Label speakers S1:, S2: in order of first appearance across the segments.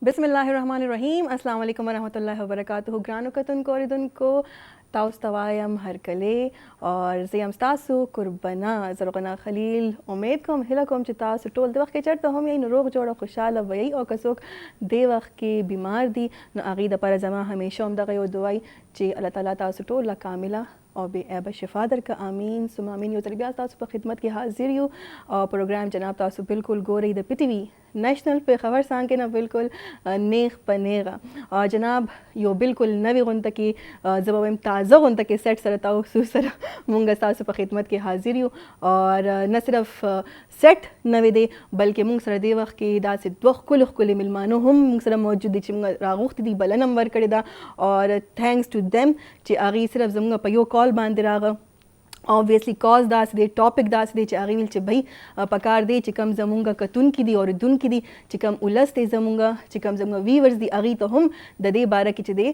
S1: बिस्मिल्लाहिर्रहमानिर्रहीम अस्सलाम वालेकुम वरहमतुल्लाहि वबरकातुहु ग्रानो कतुन कोरिदुन को ताउस्तवायम हरकले और ज़ियम स्तासु कुर्बना ज़रुगना खलील उम्मीद को हिलकुम चितासु टोल दे वक्त के चढ़ तो हम यही रोग जोड़ खुशहाल वही और कसोक दे वक्त के बीमार दी न अगीद पर जमा हमेशा उम्दा गयो दुआई ची अल्लाह ताला तासु टोल कामिला और बेअब शिफादर का आमीन सुमामीन यो तरबियात तासु पर खिदमत की हाजिर यू और प्रोग्राम जनाब तासु बिल्कुल गो रही द पिटीवी नेशनल पे खबर सांग के ना बिल्कुल नेख पनेगा और जनाब यो बिल्कुल नवी गुन तकी जब हम ताज़ा गुन तक सेट सरताओ सुसर मुंगा तासु पर खिदमत की हाजिर यू और न सिर्फ सेट नवे दे बल्कि मुंग सर दे वक्त के दा से दुख कुल मिलमानो हम मुंग सर मौजूद दी चिंगा रागुख्त दी बला नंबर करे दा और थैंक्स टू देम ची आगी सिर्फ जमुंगा पयो कॉल बांध रागा ऑब्वियसली कॉज दास दे टॉपिक दास दे चागी मिल चे भाई पकार दे चिकम जमुंगा कतुन की दी और दुन की दी चिकम उलस दे जमुंगा चिकम जमुंगा वीवर्स दी अगी तो हम ददे बारह की दे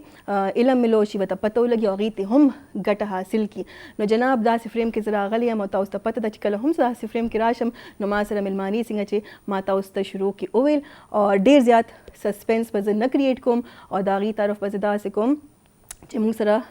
S1: इलम मिलोशी वता पतो लगी अगी ते हम गट हासिल की नो जनाब दास फ्रेम के जरा गली हम तो उस पता द चिकल हम दास फ्रेम के राशम नो मासर मिलमानी सिंह चे माता उस शुरू की ओवेल और देर ज्यादा सस्पेंस बज न क्रिएट कोम और दागी तरफ बजदा से कोम चिमुसरा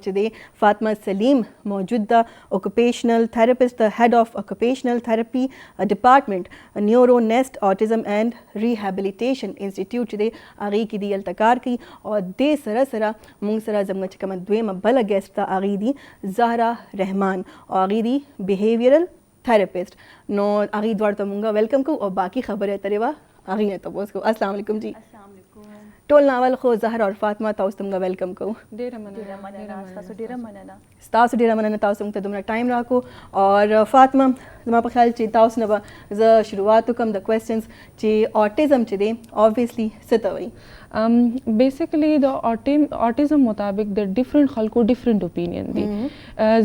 S1: चदे फातिमा सलीम मौजूदा occupational therapist the head of occupational therapy department neuro nest autism and rehabilitation institute चदे आगी की दी अल्तकार की और दे सरा सरा मुंगसरा जमगा चकम द्वेम बल गेस्ट ता आगी दी ज़हरा रहमान और आगी दी बिहेवियरल थेरेपिस्ट नो आगी द्वार तो मुंगा वेलकम को और बाकी खबर है तरेवा आगी ने तो बोस को अस्सलाम वालेकुम जी टोल नावल खो ज़हर और फातिमा ताउस तुमगा वेलकम को स्तासु डेरा मनना ताउस तुमते दुमरा टाइम राको और फातिमा तुम पर ख्याल ची ताउस नबा ज शुरुआत कम द क्वेश्चंस ची ऑटिज्म ची दे ऑब्वियसली सितवई
S2: बेसिकली द ऑटिज्म मुताबिक द डिफरेंट खलको डिफरेंट ओपिनियन दी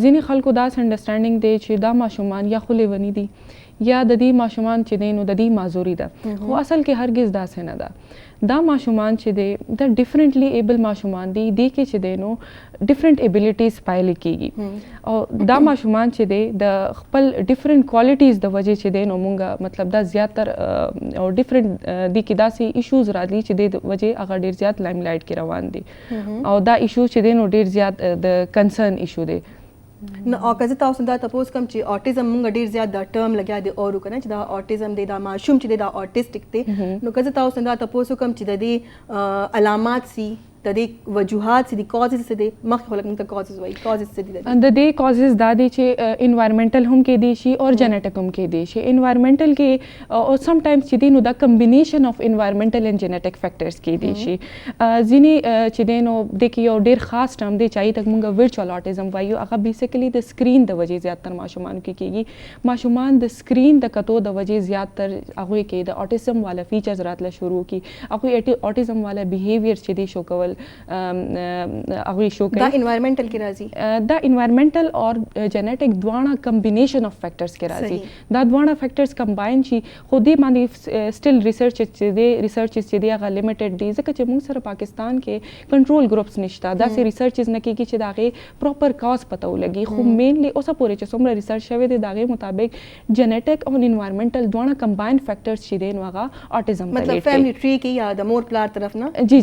S2: जिनी खलको दास अंडरस्टैंडिंग दे ची दा माशुमान या खुले वनी दी या ददी माशुमान ची दे नो ददी माजूरी दा वो असल के हरगिज दास है ना दा माशुमान चे दे द डिफरेंटली एबल माशुमान दी के चे दे नो डिफरेंट एबिलिटीज़ पाए कीगी और दा माशुमान चे दे द खपल डिफरेंट क्वालिटीज़ द वजह चे दे नो मुंगा मतलब दा ज़्यादातर और डिफरेंट दी की दा सी इशूज़ राली चे दे वजह अगर डेर ज़्यादा लाइमलाइट के रवान दी और दा इशू चे दे नो डेर ज़्यादा द कंसर्न इशू दे
S1: न औकज़ ताउसंदा तपोस कम ची ऑटिज्म मुंगा डेर ज़्यादा टर्म लग्या दे और कना दा ऑटिज्म दे दा माशूम ची दे दा ऑटिस्टिक ते नो कज़ ताउसंदा तपोस कम ची दे अलामात सी तदे वजूहात से दी कॉजेस से दे मख खलक मुंगा कॉजेस वही कॉजेस से
S2: द दे कॉजेस दादे चे एनवायरमेंटल हम के देशी और जेनेटिक हम के देशी एनवायरमेंटल के और समटाइम्स ची know the combination of environmental and genetic factors के देशी जिनी ची नो देखिए और डेर खास टर्म दे चाहिए तक मुंगा वर्चुअल ऑटिज्म वायु अगर बेसिकली द स्क्रीन द वजह ज़्यादातर माशुमान की माशुमान द स्क्रीन द कतो द वजह ज़्यादातर अगुए के द ऑटिज्म वाला फीचर्स रातला शुरू की अगुए ऑटिज्म वाला बिहेवियर ची दे शो कवल अगली शो
S1: द एनवायरमेंटल के राजी
S2: द एनवायरमेंटल और जेनेटिक द्वाना कॉम्बिनेशन ऑफ फैक्टर्स के राजी द द्वाना फैक्टर्स कंबाइन छी खुदी मानी स्टिल रिसर्च चे दे अगर लिमिटेड दी जक मुंग सर पाकिस्तान के कंट्रोल ग्रुप्स निश्ता दा से रिसर्च न की चे दागे प्रॉपर कॉज पता लगी खूब मेनली ओसा पूरे चे सोमरा रिसर्च शवे दे दागे मुताबिक जेनेटिक और एनवायरमेंटल द्वाना कंबाइन फैक्टर्स छी देन वागा ऑटिज्म
S1: मतलब फैमिली ट्री की या द मोर प्लार तरफ ना
S2: जी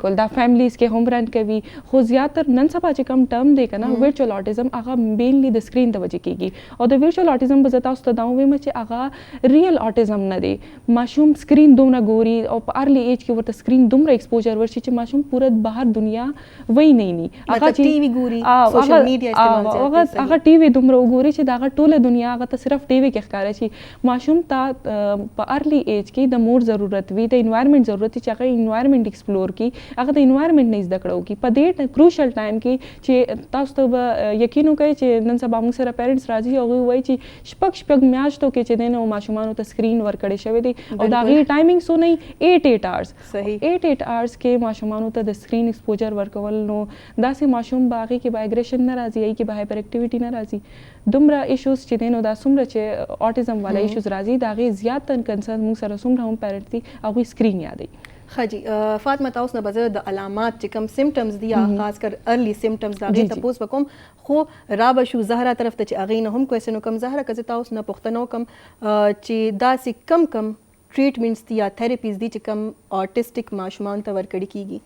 S2: बिल्कुल दा फैमिलीज के होमरन के भी हो ज़्यादातर नन सपा चे कम टर्म दे ना वर्चुअल ऑटिज्म आगा मेनली द स्क्रीन द वजह कीगी और द वर्चुअल ऑटिज्म बजता उस दाऊ वे मचे आगा रियल ऑटिज्म न दे माशूम स्क्रीन दुमना गोरी और अर्ली एज के वर्त स्क्रीन दुमरा एक्सपोजर वर्षि चे माशूम पूरा बाहर दुनिया वही नहीं आगा
S1: टीवी गोरी सोशल मीडिया इस्तेमाल से
S2: आगा टीवी दुमरा गोरी चे दागा टोले दुनिया आगा त सिर्फ टीवी के खकारे छी माशूम ता अर्ली एज की द मोर जरूरत वी द एनवायरनमेंट जरूरत ची आगा एनवायरनमेंट एक्सप्लोर की अगर इन्वायरमेंट नहीं दकड़ो की पदेट क्रूशल टाइम की चे तास तो यकीनो कहे चे नन सब आमुंग सरा पेरेंट्स राजी हो गई वही ची शपक म्याच तो के चे देनो माशुमान तो स्क्रीन वर्क करे शवे दी और दागी टाइमिंग सो नहीं 8 आवर्स सही 8 आवर्स के माशुमान तो द स्क्रीन एक्सपोजर वर्क वल नो दा से माशुम बागी के बाइग्रेशन न राजी आई के हाइपर एक्टिविटी न राजी दुमरा इश्यूज चे देनो दा सुमरा चे ऑटिज्म वाला इश्यूज राजी दागी ज्यादा कंसर्न मुंग सरा सुमरा हम पेरेंट थी अगुई स्क्रीन याद आई
S1: खाजी फातिमा ताउस न बज़र द अलामात चिकम सिम्टम्स दिया खासकर अर्ली सिम्टम्स दागे तपोस बकम खो राबशु ज़हरा तरफ त अगी न हम क्वेश्चन कम ज़हरा कज़ ताउस न पुख्तनो कम ची दा सी कम ټریټمنټس دي یا تھراپیز دي چې کوم آټیسټک ماشومان ته ورکړي کیږي؟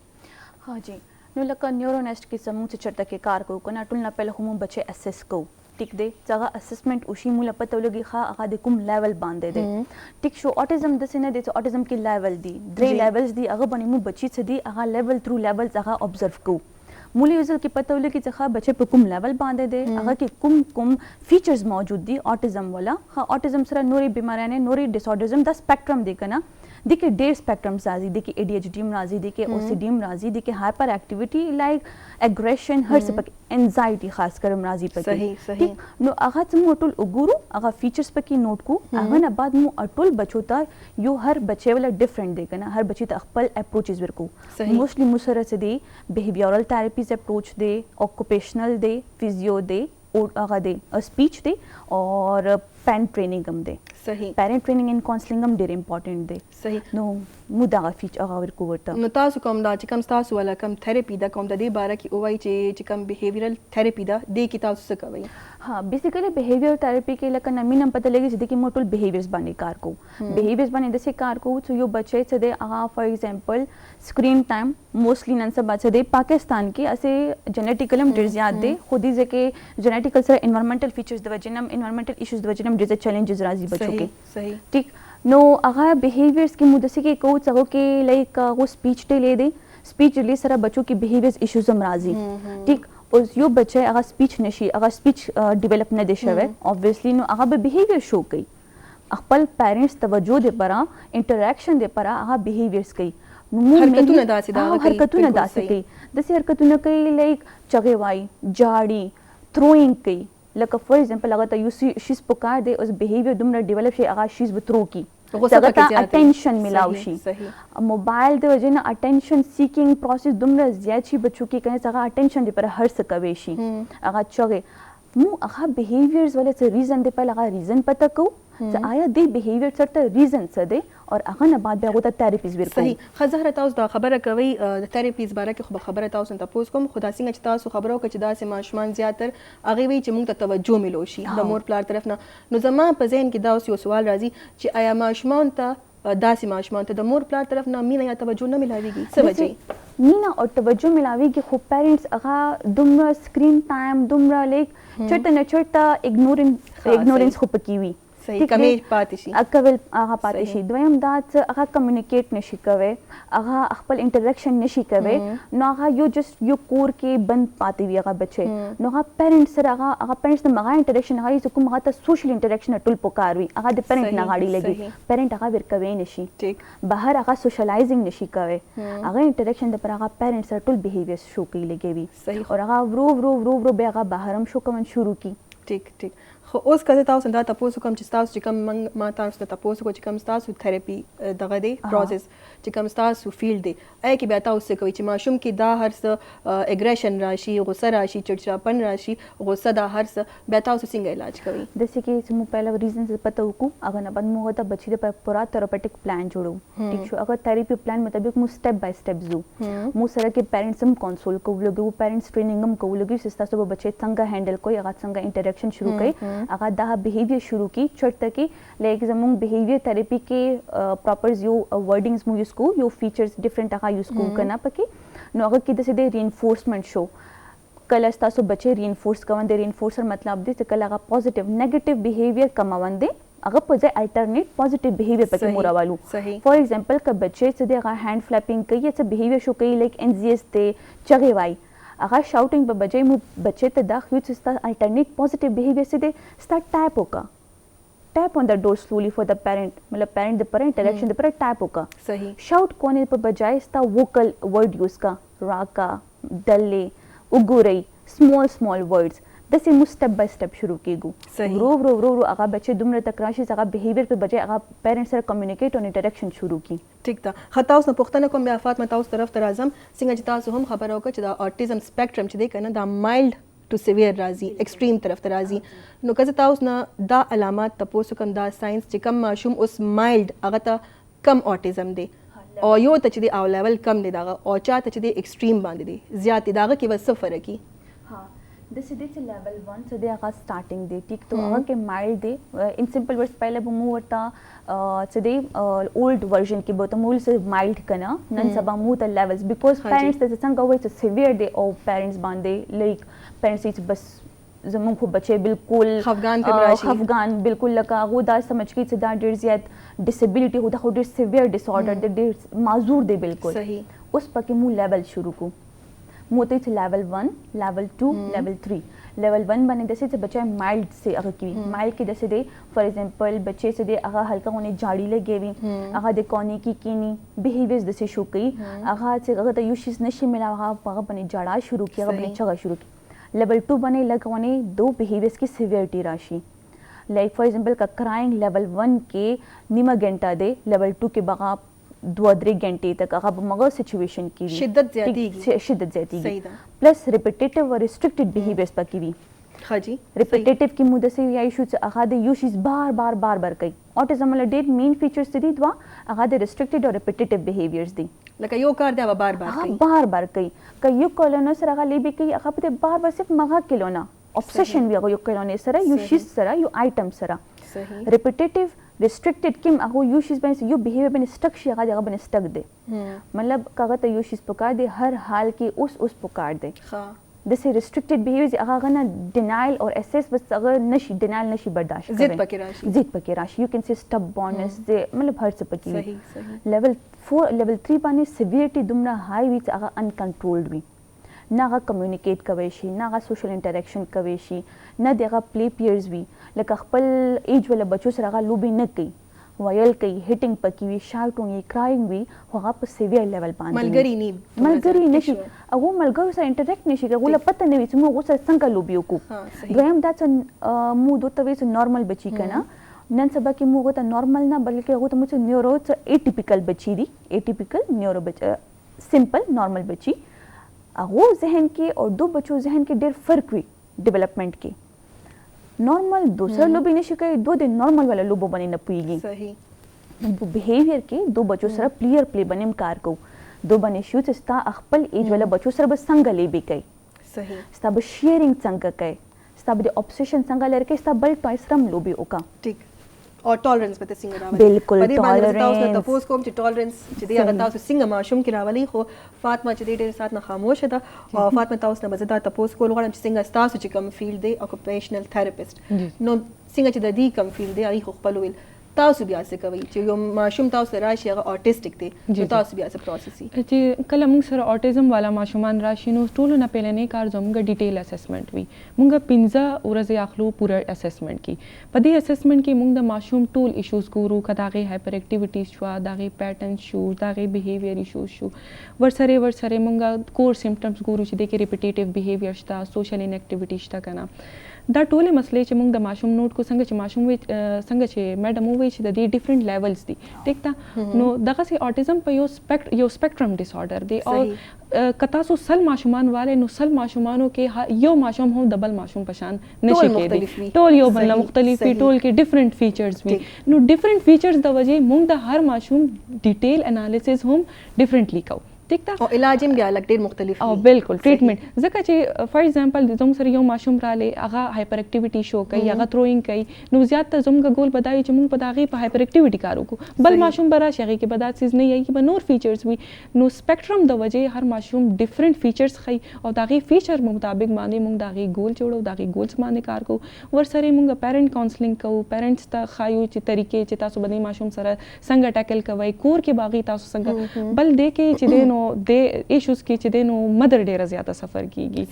S3: ها جی نو لکه نیورونیسټ کې زموږ چې چرته کې کار کوو کنه ټول نه پهله هم بچي اسس کوو ټیک دی څنګه اسسمنٹ وشي مولا پته ولګي ښه هغه د کوم لیول باندې دی ټیک شو اټیزم د سینه د اټیزم کې لیول دی درې لیولز دی هغه باندې مو بچی څه دی هغه لیول تھرو لیولز هغه ابزرو کوو مولی یوزل کې پته ولګي چې ښه بچي په کوم لیول باندې دی هغه کې کوم فیچرز موجود دي اټیزم والا ښه اټیزم سره نوري بیماریاں نوري ډیس آرډرزم دا سپیکټرم دی کنه देखिए ډېر स्पेक्ट्रम्स راځي देखिए ADHD راځي देखिए OCD راځي देखिए hyper activity like aggression her څه پکې انزایټي خاص کرم راځي پکې
S1: صحیح
S3: نو هغه څه ټول وګورو هغه فیچرز پکې نوٹ کو هغه نه بعد مو ټول بچو ته یو هر بچي ولا ډیفرنٹ دی کنه هر بچي ته خپل اپروچز ورکو موستلی مو سره څه دی بیهیویرل تھراپیز اپروچ دی اوکوپیشنل دی فزیو دی اور هغه دی سپیچ دی اور پین ټریننګ هم دی
S1: صحیح
S3: پیرنٹ ټریننګ ان کاونسلینګ هم ډېر امپورټنٹ دی
S1: صحیح
S3: نو مو دا فیچر هغه ورکو ورته
S1: نو تاسو کوم دا چې کوم تاسو ولا کوم تھراپی دا کوم د دې باره کې وایي چې کوم بیهیویرل تھراپی دا دې کې تاسو څه کوي؟
S3: ها بیسیکلی بیهیویر تھراپی کې لکه نمینم پته لګي چې د کې موټل بیهیویرز باندې کار کوو بیهیویرز باندې د څه کار کوو چې یو بچی څه دی هغه فار ایگزامپل سکرین ټایم موستلی نن سبا څه دی پاکستان کې اسه جنیټیکل هم ډېر زیات دی خو دې ځکه جنیټیکل سره انوایرنمنټل فیچرز د وجنم انوایرنمنټل ایشوز د وجنم ډېر چیلنجز راځي بچو کې
S1: صحیح
S3: ٹھیک نو هغه بیهیویرز کې مو دسه کې کوو څنګه کې لایک هغه سپیچ ډیلے دی سپیچ ډیلے سره بچو کې بیهیویرز ایشوز هم راځي ٹھیک اوس یو بچی هغه سپیچ نشي هغه سپیچ ډیولپ نه دی شوی obviously نو هغه به بیهیویر شو کوي خپل پیرنټس توجه دی پره انټریکشن دی پره هغه بیهیویرز کوي
S1: حرکتونه داسې دا
S3: حرکتونه داسې کوي داسې حرکتونه کوي لایک چغې وای جاړي تھروینګ کوي لکه فار ایگزامپل هغه ته یو شیز پکار دی اوس بیهیویر دومره ډیولپ شي هغه شیز به تھرو کی هغه ته اټینشن ملاو شي موبایل د وجه نه اټینشن سیکینګ پروسس دومره زیات شي بچو کې کنه هغه اټینشن دی پر هر څه کوي شي هغه چغې مو هغه بیهیویرز ولې څه ریزن دی په هغه ریزن پته کو چې آیا د بیهیویر سره ریزن څه دی او هغه نه بعد بیا غوته تھراپیز ورکو
S1: صحیح خزهره تاسو دا خبره کوي د تھراپیز باره کې خو خبره تاسو ته پوس کوم خدا څنګه چې تاسو خبرو کې چې داسې ماشومان زیاتر هغه وی چې موږ ته توجه ملو شي د مور پلار طرف نه نو زما په ذهن کې دا اوس یو سوال راځي چې آیا ماشومان ته داسې ماشومان ته د مور پلار طرف نه مینا یا توجه نه ملاويږي څه وجه
S3: مینا او توجه ملاويږي خو پیرنټس هغه دومره سکرین ټایم دومره لیک چرته نه چرته اګنورنس خو پکې وي
S1: صحیح کمی پاتې شي
S3: اکول هغه پاتې شي دویم دا چې هغه کمیونیکیټ نشي کوي هغه خپل انټریکشن نشي کوي نو هغه یو جست یو کور کې بند پاتې وي هغه بچي نو هغه پیرنټس سره هغه پیرنټس نه هغه انټریکشن هغه کوم هغه ته سوشل انټریکشن ټول پکار وي هغه د پیرنټ نه غاړي لګي پیرنټ هغه ورکوي نشي
S1: ٹھیک
S3: بهر هغه سوشلایزینګ نشي کوي هغه انټریکشن د پر هغه پیرنټس سره ټول بیهیویرز شو کوي لګي
S1: صحیح
S3: او هغه ورو بیا هغه بهرم شو کوم شروع کی
S1: ټیک خو اوس کله تاسو دا تاسو کوم چې تاسو چې کوم ما تاسو ته تاسو کو چې کوم تاسو تھراپي دغه دی پروسس چې کوم تاسو فیلډ دی اې کې بیا تاسو کوي چې ماشوم کې دا هر څه اګریشن راشي غوسه راشي چړچاپن راشي غوسه دا هر څه بیا تاسو څنګه علاج کوي
S3: د سې کې مو پهلا ریزنز پته وکړو هغه نه بعد مو ته بچی د پورا تھراپیوټک پلان جوړو ٹھیک شو هغه تھراپي پلان مطابق مو سټپ بای سټپ زو مو سره کې پیرنټس هم کنسول کوو لګو پیرنټس ټریننګ هم کوو لګو چې تاسو به بچی څنګه هینډل کوي هغه څنګه انټریکشن شروع کوي هغه دا بیهیویر شروع کی چرته کې لایک زموږ بیهیویر تھراپی کې پراپرز یو ورډینګز مو یوز کو یو فیچرز ډیفرنٹ هغه یوز کو کنه پکې نو هغه کې د سې رینفورسمنٹ شو کله تاسو بچي رینفورس کوون د رینفورسر مطلب دی چې کله هغه پوزټیو نیگیټیو بیهیویر کمون دی هغه په ځای الټرنیټ پوزټیو بیهیویر پکې مورالو فار ایگزامپل ک بچي چې د هغه هاند فلپینګ کوي څه بیهیویر شو کوي لایک انزیس ته چغې وای هغه شاوټینګ په بجای مو بچی ته دا خو چې ستا الټرنیټ پوزټیو بیهیویر سي دي ستا ټاپ وکا ټاپ آن د ډور سلولی فور د پیرنٹ مطلب پیرنٹ د پر انټریکشن د پر ټاپ وکا
S1: صحیح
S3: شاوټ کوونه په بجای ستا ووکل ورډ یوز کا راکا ډلې وګورئ سمال ورډز د سې مو سټپ بای سټپ شروع کیږو ورو هغه بچي دومره تکرار شي هغه بیهیویر په بجای هغه پیرنټ سره کمیونیکیټ او انټریکشن شروع کی
S1: ٹھیک ده خطا اوس نه پوښتنه کوم بیا فاطمه تاسو طرف ته راځم څنګه چې تاسو هم خبره وکړه چې دا اټیزم سپیکټرم چې دی کنه دا مایلډ ټو سیویر راځي ایکسټریم طرف ته راځي نو کله تاسو نه دا علامات تاسو کوم دا ساينس چې کم ماشوم اوس مایلډ هغه ته کم اټیزم دی او یو ته چې دی او لیول کم دی دا او چاته چې دی ایکسټریم باندې دی زیات دی داغه کې بس فرق کی
S3: This is level 1 so they are starting दे ठीक तो अगर के माइल्ड दे इन सिंपल वर्ड्स पहले बमू वर्ता so they old version की बोतो मूल से माइल्ड कना नन सबा मू the levels because parents the संग अवे to severe दे ओ पेरेंट्स बांधे लाइक पेरेंट्स इच बस जमन को बच्चे बिल्कुल अफगान बिल्कुल लगा वो दा समझ के से दा डेर ज्यादा डिसेबिलिटी होता हो डेर सीवियर डिसऑर्डर दे डेर माजूर दे बिल्कुल
S1: सही
S3: उस पके मु लेवल शुरू को मोते थे लेवल 1 लेवल 2 लेवल 3 लेवल 1 बने जैसे से बच्चा माइल्ड से अगर की माइल्ड के जैसे दे फॉर एग्जांपल बच्चे से दे अगर हल्का होने जाड़ी लगे भी अगर दे कोने की कीनी बिहेवियर्स जैसे शो कई अगर से अगर तो यूशिस नशे मिला अगर बने जाड़ा शुरू किया अगर बने चगा शुरू की लेवल 2 बने लगवाने दो बिहेवियर्स की सिवियरिटी राशि लाइक फॉर एग्जांपल का क्राइंग लेवल 1 के निमा घंटा दे लेवल 2 के बगा 2-3 घंटे तक अगर मगर सिचुएशन की
S1: शिद्दत ज्यादा
S3: प्लस रिपीटेटिव और रिस्ट्रिक्टेड बिहेवियर्स पर की भी
S1: हाँ जी
S3: रिपीटेटिव की मुद्दे से या इश्यूज अगर दे यूशिस बार कई ऑटिज्म वाला डेट मेन फीचर्स दी द्वा अगर दे रिस्ट्रिक्टेड और रिपीटेटिव बिहेवियर्स दी
S1: लका यो कर दे
S3: बार कई यो कॉलोना सर अगर ले भी कई अगर पते बार सिर्फ मगा किलोना ऑब्सेशन भी अगर यो कॉलोने सर यूशिस सर यो आइटम सर
S1: सही
S3: रिपीटेटिव रिस्ट्रिक्टेड किम अगो यूशिस बने से यो बिहेवियर बने स्टक शिया जगह बने स्टक दे मतलब कागत यूशिस पुकार दे हर हाल की उस पुकार दे
S1: हां
S3: जैसे रिस्ट्रिक्टेड बिहेवियर अगर ना डिनाइल और एसेस बस अगर नशी डिनाइल नशी बर्दाश्त करें जिद पके राशि यू कैन से स्टबॉर्ननेस दे मतलब हर से पकी
S1: सही
S3: लेवल 4 लेवल 3 पाने सिवियरिटी दुमना हाई विच अगर अनकंट्रोल्ड भी ना का कम्युनिकेट कवेशी ना का सोशल इंटरेक्शन कवेशी ना देगा प्ले पियर्स भी लक खपल एज वाला बच्चों से रगा लूबी न कई वायल कई हिटिंग पकी भी शाउट होंगी क्राइंग भी वहाँ पर सिवियर लेवल पान मलगरी नशी वो मलगर से इंटरेक्ट नशी का वो पता नहीं विच वो से संका लूबियो को गयम दैट्स मु दो तवे से नॉर्मल बच्ची का ना नन सबा की मु तो नॉर्मल ना बल्कि वो तो मुझे न्यूरो एटिपिकल बच्ची दी एटिपिकल न्यूरो बच्चा सिंपल नॉर्मल बच्ची वो जहन के और दो बच्चों जहन के डेर फर्क हुई डेवलपमेंट के नॉर्मल दूसरा लोबी ने शिकाय 2 दिन नॉर्मल वाला लोबो बने न पुईगी
S1: सही
S3: बिहेवियर के दो बच्चों सर प्लेयर प्ले बने कार को दो बने शूज स्ता अखपल एज वाला बच्चों सर बस संग ले भी कई
S1: सही
S3: स्ता शेयरिंग संग कई स्ता बे ऑब्सेशन संग लड़के स्ता बल टॉयस रम लोबी ओका
S1: ठीक और टॉलरेंस बते सिंग रावली
S3: बिल्कुल टॉलरेंस
S1: तपोस कोम च टॉलरेंस जदी अगर तास सिंग माशूम की रावली खो फातिमा च दे साथ ना खामोश था और फातिमा तास ना मजेदार तपोस को लोगन सिंग स्टास च कम फील्ड दे ऑक्यूपेशनल थेरेपिस्ट नो सिंग च ददी कम फील्ड दे आई खो खपलुल तास बिया से कवई च यो माशूम तास राशि अगर ऑटिस्टिक थे तास बिया से प्रोसेसी
S2: जी कल मुंग सर ऑटिज्म वाला माशूमान राशि नो टोलो ना पहले ने कार जमगा डिटेल असेसमेंट वी मुंगा पिंजा उरज याखलो पूरा असेसमेंट की पदी असेसमेंट की मुंग द माशूम टूल इश्यूज गुरु कदागे हाइपर एक्टिविटी शवा दागे पैटर्न शू दागे बिहेवियर इश्यूज शू वर्सरे मुंगा कोर सिम्पटम्स गुरु च देके रिपीटेटिव बिहेवियर शता सोशल इनएक्टिविटी शता कना दा टोले मसले च मुंग द माशूम नोट को संग च माशूम वे संग च मैडम वे च दी डिफरेंट लेवल्स दी ठीक ता नो दगा से ऑटिज्म पे यो स्पेक्ट्रम डिसऑर्डर दे और कतासो सल माशूमान वाले नो सल माशूमानों के यो माशूम हो डबल माशूम पशान नशे के दी टोल यो बनला मुख्तलिफ टोल के डिफरेंट फीचर्स भी नो डिफरेंट फीचर्स द वजह मुंग द हर माशूम डिटेल एनालिसिस हम डिफरेंटली काउ ठीक था
S1: और इलाज में भी अलग डेढ़ मुख्तलिफ
S2: बिल्कुल ट्रीटमेंट जका चे फॉर एग्जांपल जम सर यो माशूम राले आगा हाइपर एक्टिविटी शो कई आगा थ्रोइंग कई नो ज्यादा जम का गोल बताई चमुंग पतागी पर हाइपर एक्टिविटी कारो को बल माशूम बरा शगी के बदा चीज नहीं आई कि नोर फीचर्स भी नो स्पेक्ट्रम द वजह हर माशूम डिफरेंट फीचर्स खई और दागी फीचर मुताबिक माने मुंग दागी गोल जोड़ो दागी गोल्स माने कार को वर सरे मुंग पेरेंट काउंसलिंग को पेरेंट्स ता खायु च तरीके च तासो बनी माशूम सर संग टैकल कवई कोर के बागी तासो संग बल दे के च दे दे इश्यूज की च दे नो मदर डेरा ज्यादा सफर कीगी